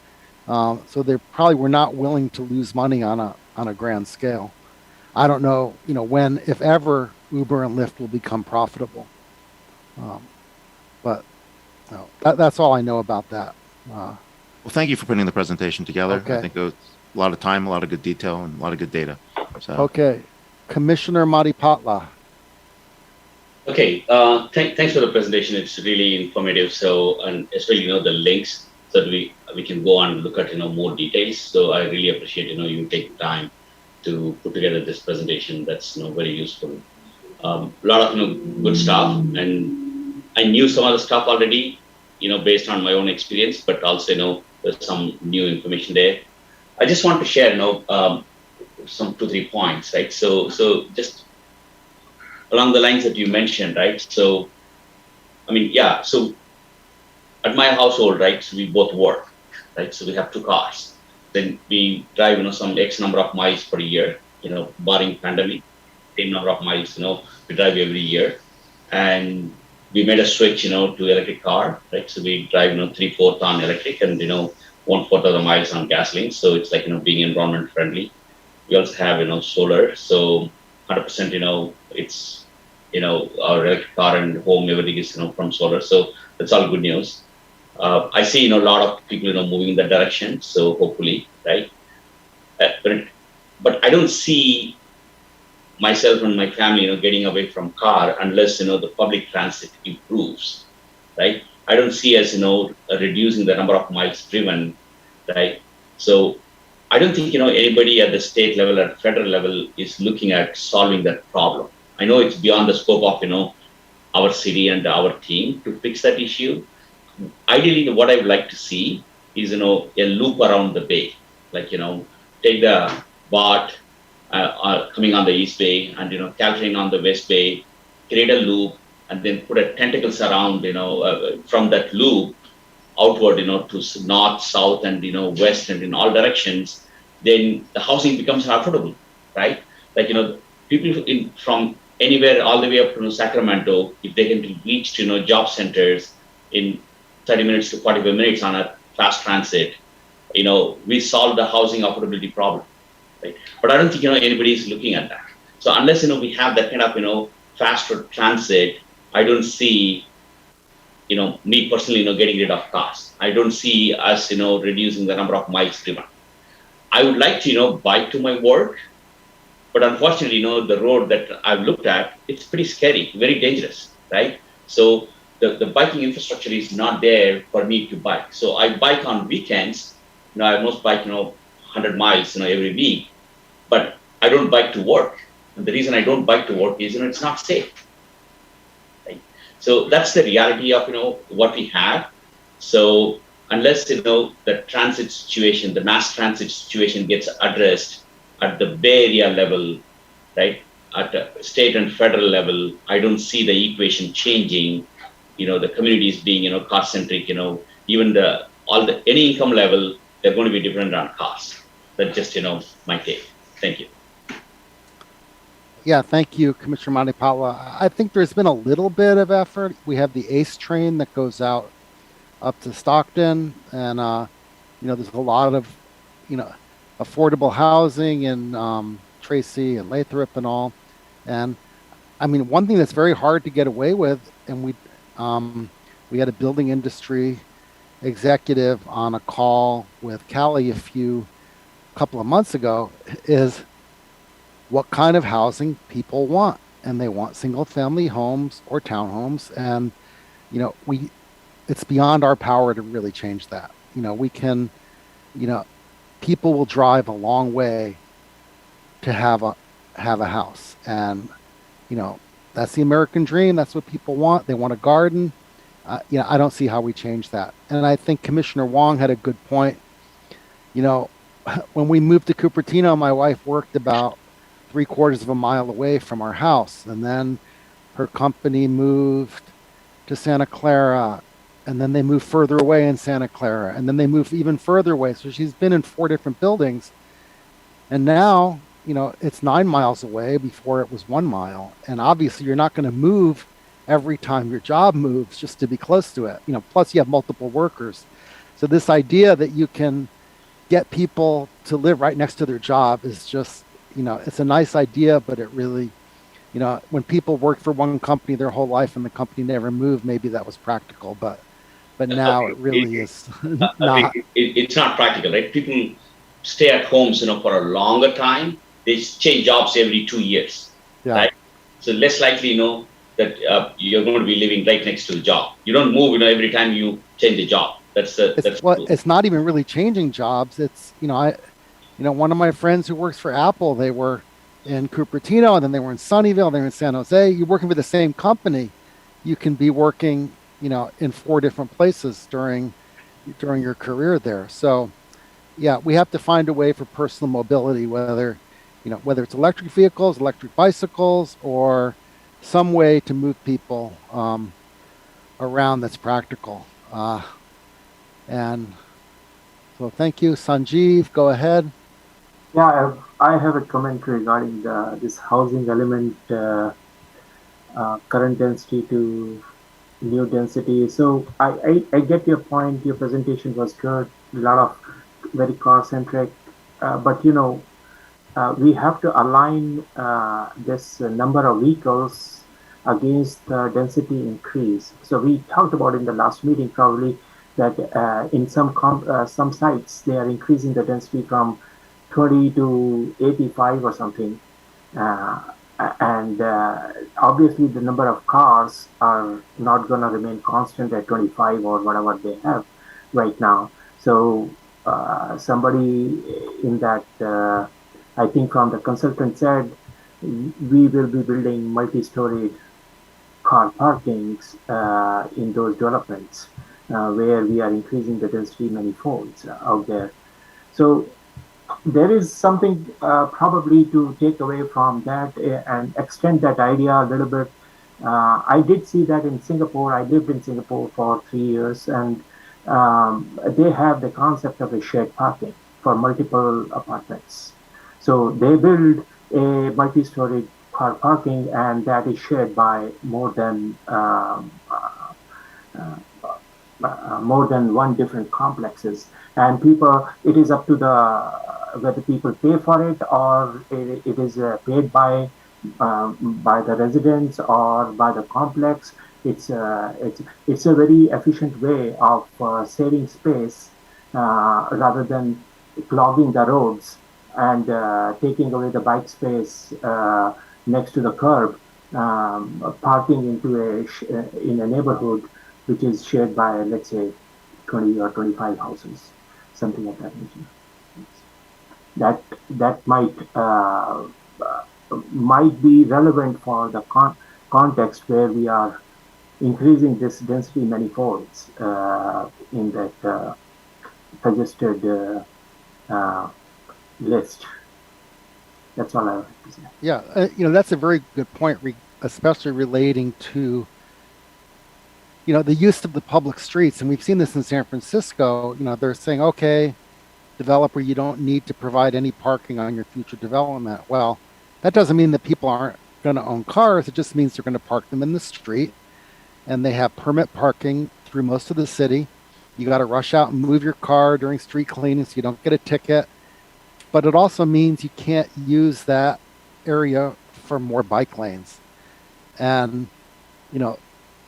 So they probably were not willing to lose money on a grand scale. I don't know, when, if ever, Uber and Lyft will become profitable. But that's all I know about that. Well, thank you for putting the presentation together. Okay. I think it was a lot of time, a lot of good detail, and a lot of good data. So, Okay, Commissioner Madipatla. Okay, thanks for the presentation. It's really informative. So, and especially, the links so that we can go on and look at, more details. So I really appreciate, you taking time to put together this presentation. That's, very useful. A lot of, good stuff. And I knew some of the stuff already, based on my own experience, but also, there's some new information there. I just want to share, some 2-3 points, right? So just along the lines that you mentioned, right? So, I mean, yeah, so at my household, right, so we both work, right? So we have 2 cars. Then we drive, some X number of miles per year, barring pandemic, same number of miles, we drive every year. And we made a switch, to electric car, right? So we drive, 3/4 on electric and, 1/4 of the miles on gasoline. So it's like, being environment friendly. We also have, solar. So 100%, it's, our electric car and home, everything is, from solar. So that's all good news. I see, a lot of people, moving in that direction. So hopefully, right? But I don't see myself and my family, getting away from car unless, the public transit improves, right? I don't see us, reducing the number of miles driven, right? So I don't think, anybody at the state level, at federal level is looking at solving that problem. I know it's beyond the scope of, our city and our team to fix that issue. Ideally, what I would like to see is, a loop around the bay, like, take the BART coming on the East Bay and, Caltrain on the West Bay, create a loop and then put a tentacles around, from that loop outward, to north, south, and, west and in all directions, then the housing becomes affordable, right? Like, people from anywhere all the way up to Sacramento, if they can reach, job centers in 30 minutes to 45 minutes on a fast transit, we solve the housing affordability problem, right? But I don't think, anybody is looking at that. So unless, we have that kind of, faster transit, I don't see, me personally, getting rid of cars. I don't see us, reducing the number of miles driven. I would like to, bike to my work, but unfortunately, the road that I've looked at, it's pretty scary, very dangerous, right? So the biking infrastructure is not there for me to bike. So I bike on weekends. I almost bike 100 miles every week, but I don't bike to work. And the reason I don't bike to work is it's not safe. Right? So that's the reality of what we have. So unless the transit situation, the mass transit situation gets addressed at the Bay Area level, right, at the state and federal level, I don't see the equation changing. The communities being cost centric. Even any income level, they're going to be dependent on cost. That's just my take. Thank you. Yeah, thank you, Commissioner Manipatla. I think there's been a little bit of effort. We have the ACE train that goes out up to Stockton, and there's a lot of affordable housing in Tracy and Lathrop and all. And I mean, one thing that's very hard to get away with, and we had a building industry executive on a call with Callie a couple of months ago, is what kind of housing people want. And they want single family homes or townhomes. And, it's beyond our power to really change that. We can, people will drive a long way to have a house. And, that's the American dream. That's what people want. They want a garden. I don't see how we change that. And I think Commissioner Wong had a good point. When we moved to Cupertino, my wife worked about 3/4 of a mile away from our house. And then her company moved to Santa Clara. And then they moved further away in Santa Clara. And then they moved even further away. So she's been in 4 different buildings. And now, it's 9 miles away. Before it was 1 mile. And obviously you're not going to move every time your job moves just to be close to it. Plus you have multiple workers. So this idea that you can get people to live right next to their job is just, it's a nice idea, but it really, when people work for one company their whole life and the company never moved, maybe that was practical, but now it really is not. It's not practical, right? People stay at homes, for a longer time. They change jobs every 2 years, Yeah. right? So less likely, that you're going to be living right next to the job. You don't move, every time you change the job. It's not even really changing jobs. It's, one of my friends who works for Apple, they were in Cupertino, and then they were in Sunnyvale, they were in San Jose. You're working for the same company. You can be working, in 4 different places during your career there. So, yeah, we have to find a way for personal mobility, whether it's electric vehicles, electric bicycles, or some way to move people around that's practical. And so thank you. Sanjeev, go ahead. Yeah, I have a comment regarding this housing element, current density to new density. So I get your point. Your presentation was good. A lot of very car-centric. But, we have to align this number of vehicles against the density increase. So we talked about in the last meeting probably that in some sites they are increasing the density from 20 to 85 or something, and obviously the number of cars are not going to remain constant at 25 or whatever they have right now. So somebody in that, I think from the consultant said, we will be building multi-story car parkings in those developments where we are increasing the density many folds out there. So there is something probably to take away from that and extend that idea a little bit. I did see that in Singapore. I lived in Singapore for 3 years, and they have the concept of a shared parking for multiple apartments. So they build a multi-story car parking, and that is shared by more than one different complexes. And people, it is up to whether people pay for it or it is paid by the residents or by the complex. It's a very efficient way of saving space rather than clogging the roads and taking away the bike space next to the curb parking in a neighborhood which is shared by, let's say, 20 or 25 houses, something of that nature. That might be relevant for the context where we are increasing this density many folds in that suggested list. That's all I have to say. Yeah, that's a very good point, especially relating to, the use of the public streets. And we've seen this in San Francisco. They're saying, okay, developer, you don't need to provide any parking on your future development. Well, that doesn't mean that people aren't going to own cars. It just means they're going to park them in the street. And they have permit parking through most of the city. You got to rush out and move your car during street cleaning so you don't get a ticket. But it also means you can't use that area for more bike lanes. And,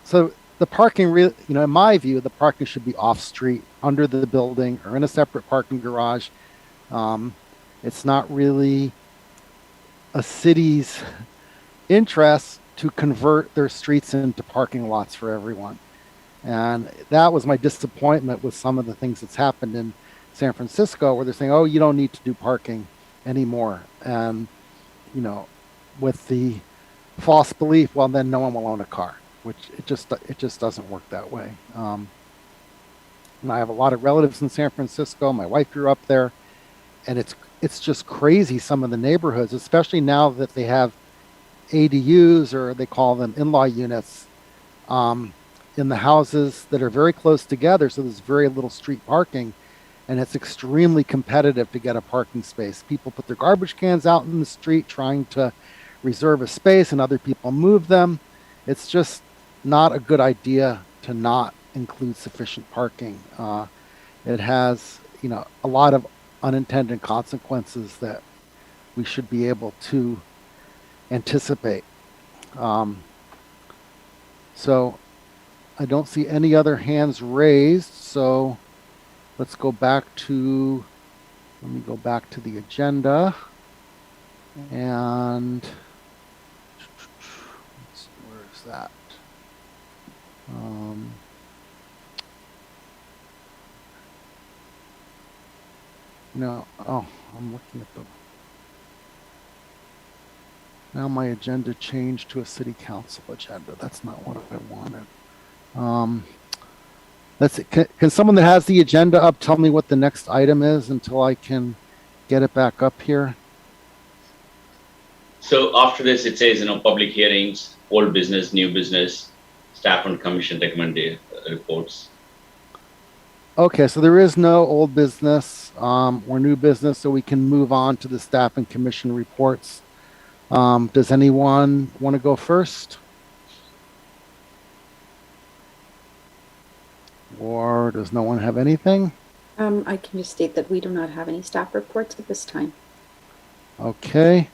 so the parking, in my view, the parking should be off street, under the building, or in a separate parking garage. It's not really a city's interest to convert their streets into parking lots for everyone. And that was my disappointment with some of the things that's happened in San Francisco, where they're saying, oh, you don't need to do parking anymore. And, with the false belief, well, then no one will own a car, which it just doesn't work that way. And I have a lot of relatives in San Francisco. My wife grew up there, and it's just crazy, some of the neighborhoods, especially now that they have ADUs, or they call them in-law units, in the houses that are very close together. So there's very little street parking, and it's extremely competitive to get a parking space. People put their garbage cans out in the street trying to reserve a space, and other people move them. It's just not a good idea to not include sufficient parking. It has, a lot of unintended consequences that we should be able to anticipate. So I don't see any other hands raised. So let me go back to the agenda. And where is that? I'm looking at now my agenda changed to a city council agenda. That's not what I wanted. Let's see. Can someone that has the agenda up tell me what the next item is until I can get it back up here? So after this, it says, public hearings, old business, new business, staff and commission recommended reports. Okay, so there is no old business or new business, so we can move on to the staff and commission reports. Does anyone want to go first? Or does no one have anything? I can just state that we do not have any staff reports at this time. Okay.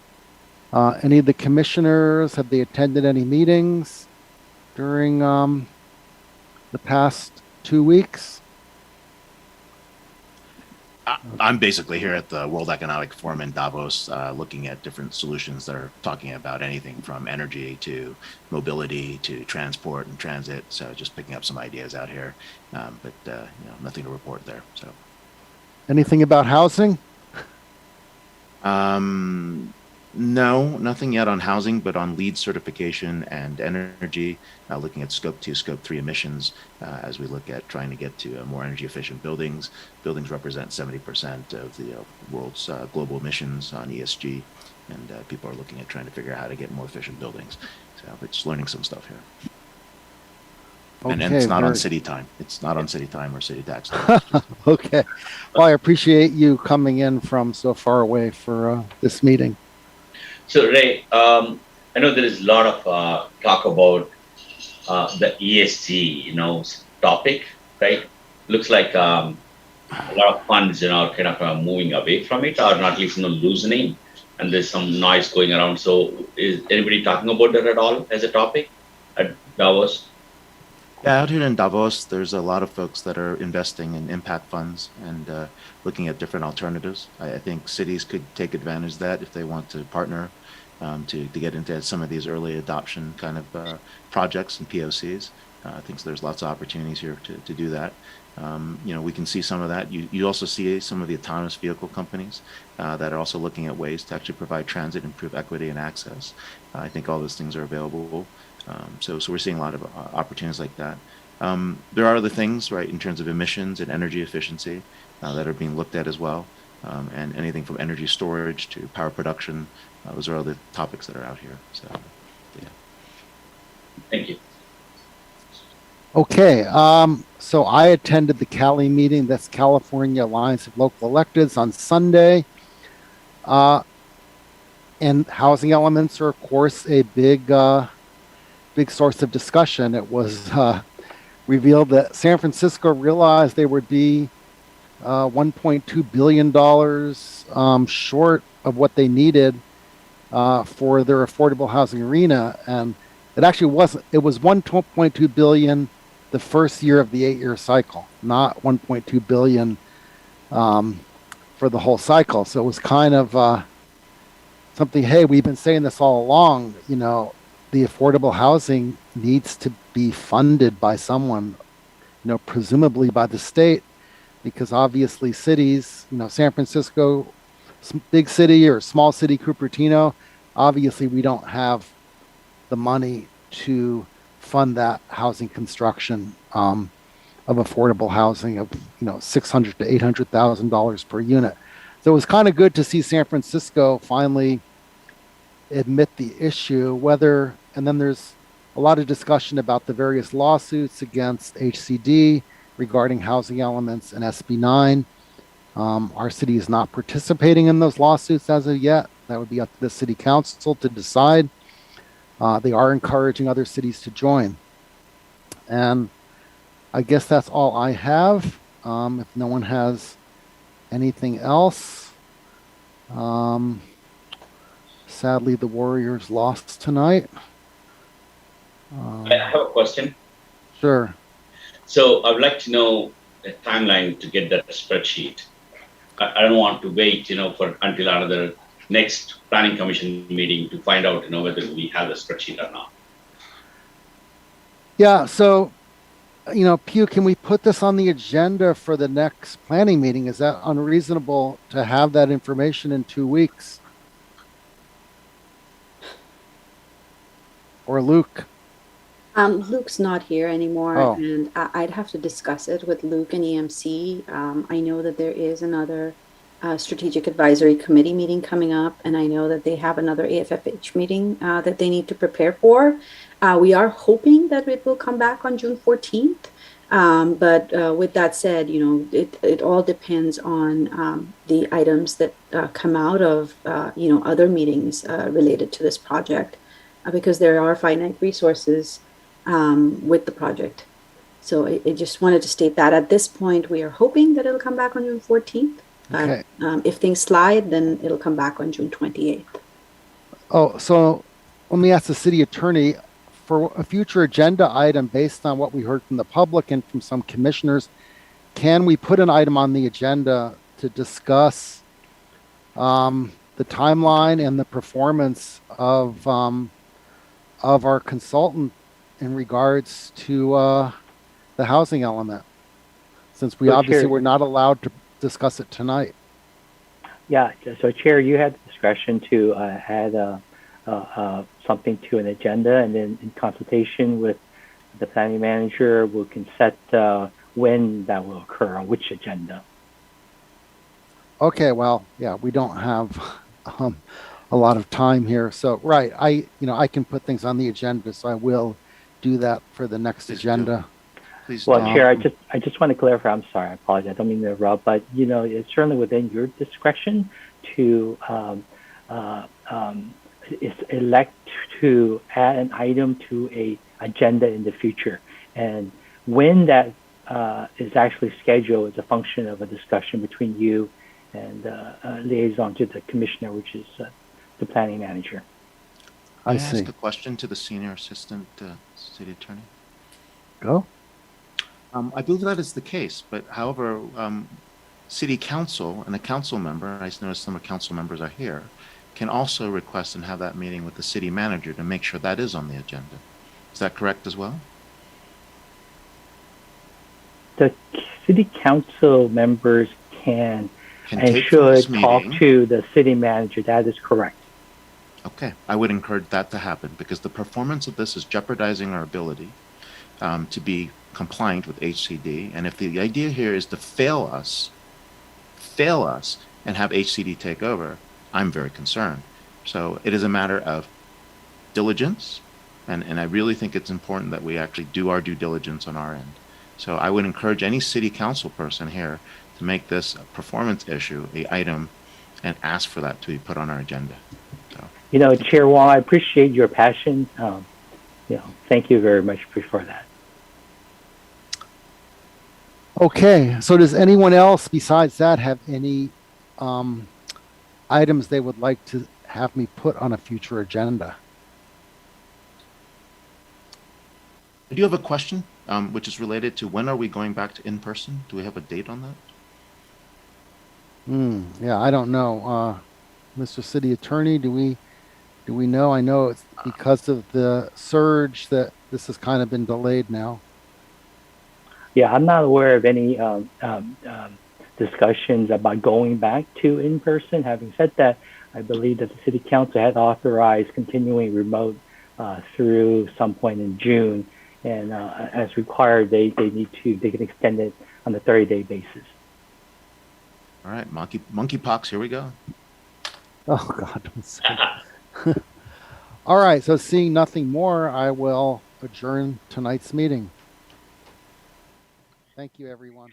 Any of the commissioners, have they attended any meetings during the past 2 weeks? I'm basically here at the World Economic Forum in Davos, looking at different solutions that are talking about anything from energy to mobility to transport and transit. So just picking up some ideas out here, but nothing to report there. So, anything about housing? No, nothing yet on housing, but on LEED certification and energy, looking at scope 2, scope 3 emissions, as we look at trying to get to more energy efficient buildings. Buildings represent 70% of the world's global emissions on ESG, and people are looking at trying to figure out how to get more efficient buildings. So we're just learning some stuff here. Okay, and it's not on city time. It's not on city time or city tax time. Okay. Well, I appreciate you coming in from so far away for this meeting. So Ray, I know there is a lot of talk about the ESG, topic, right? Looks like a lot of funds, are kind of moving away from it, or not at least loosening, and there's some noise going around. So is anybody talking about that at all as a topic at Davos? Yeah, out here in Davos, there's a lot of folks that are investing in impact funds and looking at different alternatives. I think cities could take advantage of that if they want to partner to get into some of these early adoption kind of projects and POCs. I think there's lots of opportunities here to do that. We can see some of that. You also see some of the autonomous vehicle companies that are also looking at ways to actually provide transit, improve equity and access. I think all those things are available. So we're seeing a lot of opportunities like that. There are other things, right, in terms of emissions and energy efficiency that are being looked at as well. And anything from energy storage to power production, those are other topics that are out here. So, yeah. Thank you. Okay, so I attended the Cali meeting, that's California Alliance of Local Electeds, on Sunday. And housing elements are, of course, a big source of discussion. It was revealed that San Francisco realized they would be $1.2 billion short of what they needed for their affordable housing arena. And it actually wasn't, it was $1.2 billion the first year of the 8-year cycle, not $1.2 billion for the whole cycle. So it was kind of something, hey, we've been saying this all along, the affordable housing needs to be funded by someone, presumably by the state, because obviously cities, San Francisco, big city or small city, Cupertino, obviously we don't have the money to fund that housing construction of affordable housing of $600,000 to $800,000 per unit. So it was kind of good to see San Francisco finally admit the issue. And then there's a lot of discussion about the various lawsuits against HCD regarding housing elements and SB 9. Our city is not participating in those lawsuits as of yet. That would be up to the city council to decide. They are encouraging other cities to join. And I guess that's all I have. If no one has anything else, sadly, the Warriors lost tonight. I have a question. Sure. So I would like to know a timeline to get that spreadsheet. I don't want to wait, for until another next planning commission meeting to find out, whether we have the spreadsheet or not. Yeah. So, Pew, can we put this on the agenda for the next planning meeting? Is that unreasonable to have that information in 2 weeks? Or Luke? Luke's not here anymore, Oh. and I'd have to discuss it with Luke and EMC. I know that there is another strategic advisory committee meeting coming up, and I know that they have another AFFH meeting that they need to prepare for. We are hoping that it will come back on June 14th. But with that said, it all depends on the items that come out of, other meetings related to this project, because there are finite resources with the project. So I just wanted to state that at this point, we are hoping that it'll come back on June 14th. Okay. If things slide, then it'll come back on June 28th. Oh, so let me ask the city attorney, for a future agenda item based on what we heard from the public and from some commissioners, can we put an item on the agenda to discuss the timeline and the performance of our consultant in regards to the housing element, since we obviously were not allowed to discuss it tonight? Yeah, so Chair, you had the discretion to add something to an agenda, and then in consultation with the planning manager, we can set when that will occur, on which agenda. Okay, well, yeah, we don't have a lot of time here. So, right, I can put things on the agenda, so I will do that for the next agenda. Please. Well, Chair, I just want to clarify. I'm sorry, I apologize. I don't mean to interrupt, but it's certainly within your discretion to elect to add an item to a agenda in the future, and when that is actually scheduled is a function of a discussion between you and liaison to the commissioner, which is the planning manager. I Can I see. ask a question to the senior assistant city attorney? Go. I believe that is the case, but however, city council and a council member, I noticed some of the council members are here, can also request and have that meeting with the city manager to make sure that is on the agenda. Is that correct as well? The city council members can and take from this should talk meeting. to the city manager. That is correct. Okay, I would encourage that to happen because the performance of this is jeopardizing our ability to be compliant with HCD. And if the idea here is to fail us and have HCD take over, I'm very concerned. So it is a matter of diligence. And I really think it's important that we actually do our due diligence on our end. So I would encourage any city council person here to make this a performance issue, the item, and ask for that to be put on our agenda. So, you know, Chair Wong, I appreciate your passion. Thank you very much for that. Okay, so does anyone else besides that have any items they would like to have me put on a future agenda? I do have a question, which is related to when are we going back to in-person? Do we have a date on that? Yeah, I don't know. Mr. City Attorney, do we know? I know it's because of the surge that this has kind of been delayed now. Yeah, I'm not aware of any discussions about going back to in-person. Having said that, I believe that the City Council had authorized continuing remote through some point in June, and as required, they can extend it on a 30-day basis. All right, monkeypox, here we go. Oh God, don't say. All right, so seeing nothing more, I will adjourn tonight's meeting. Thank you, everyone.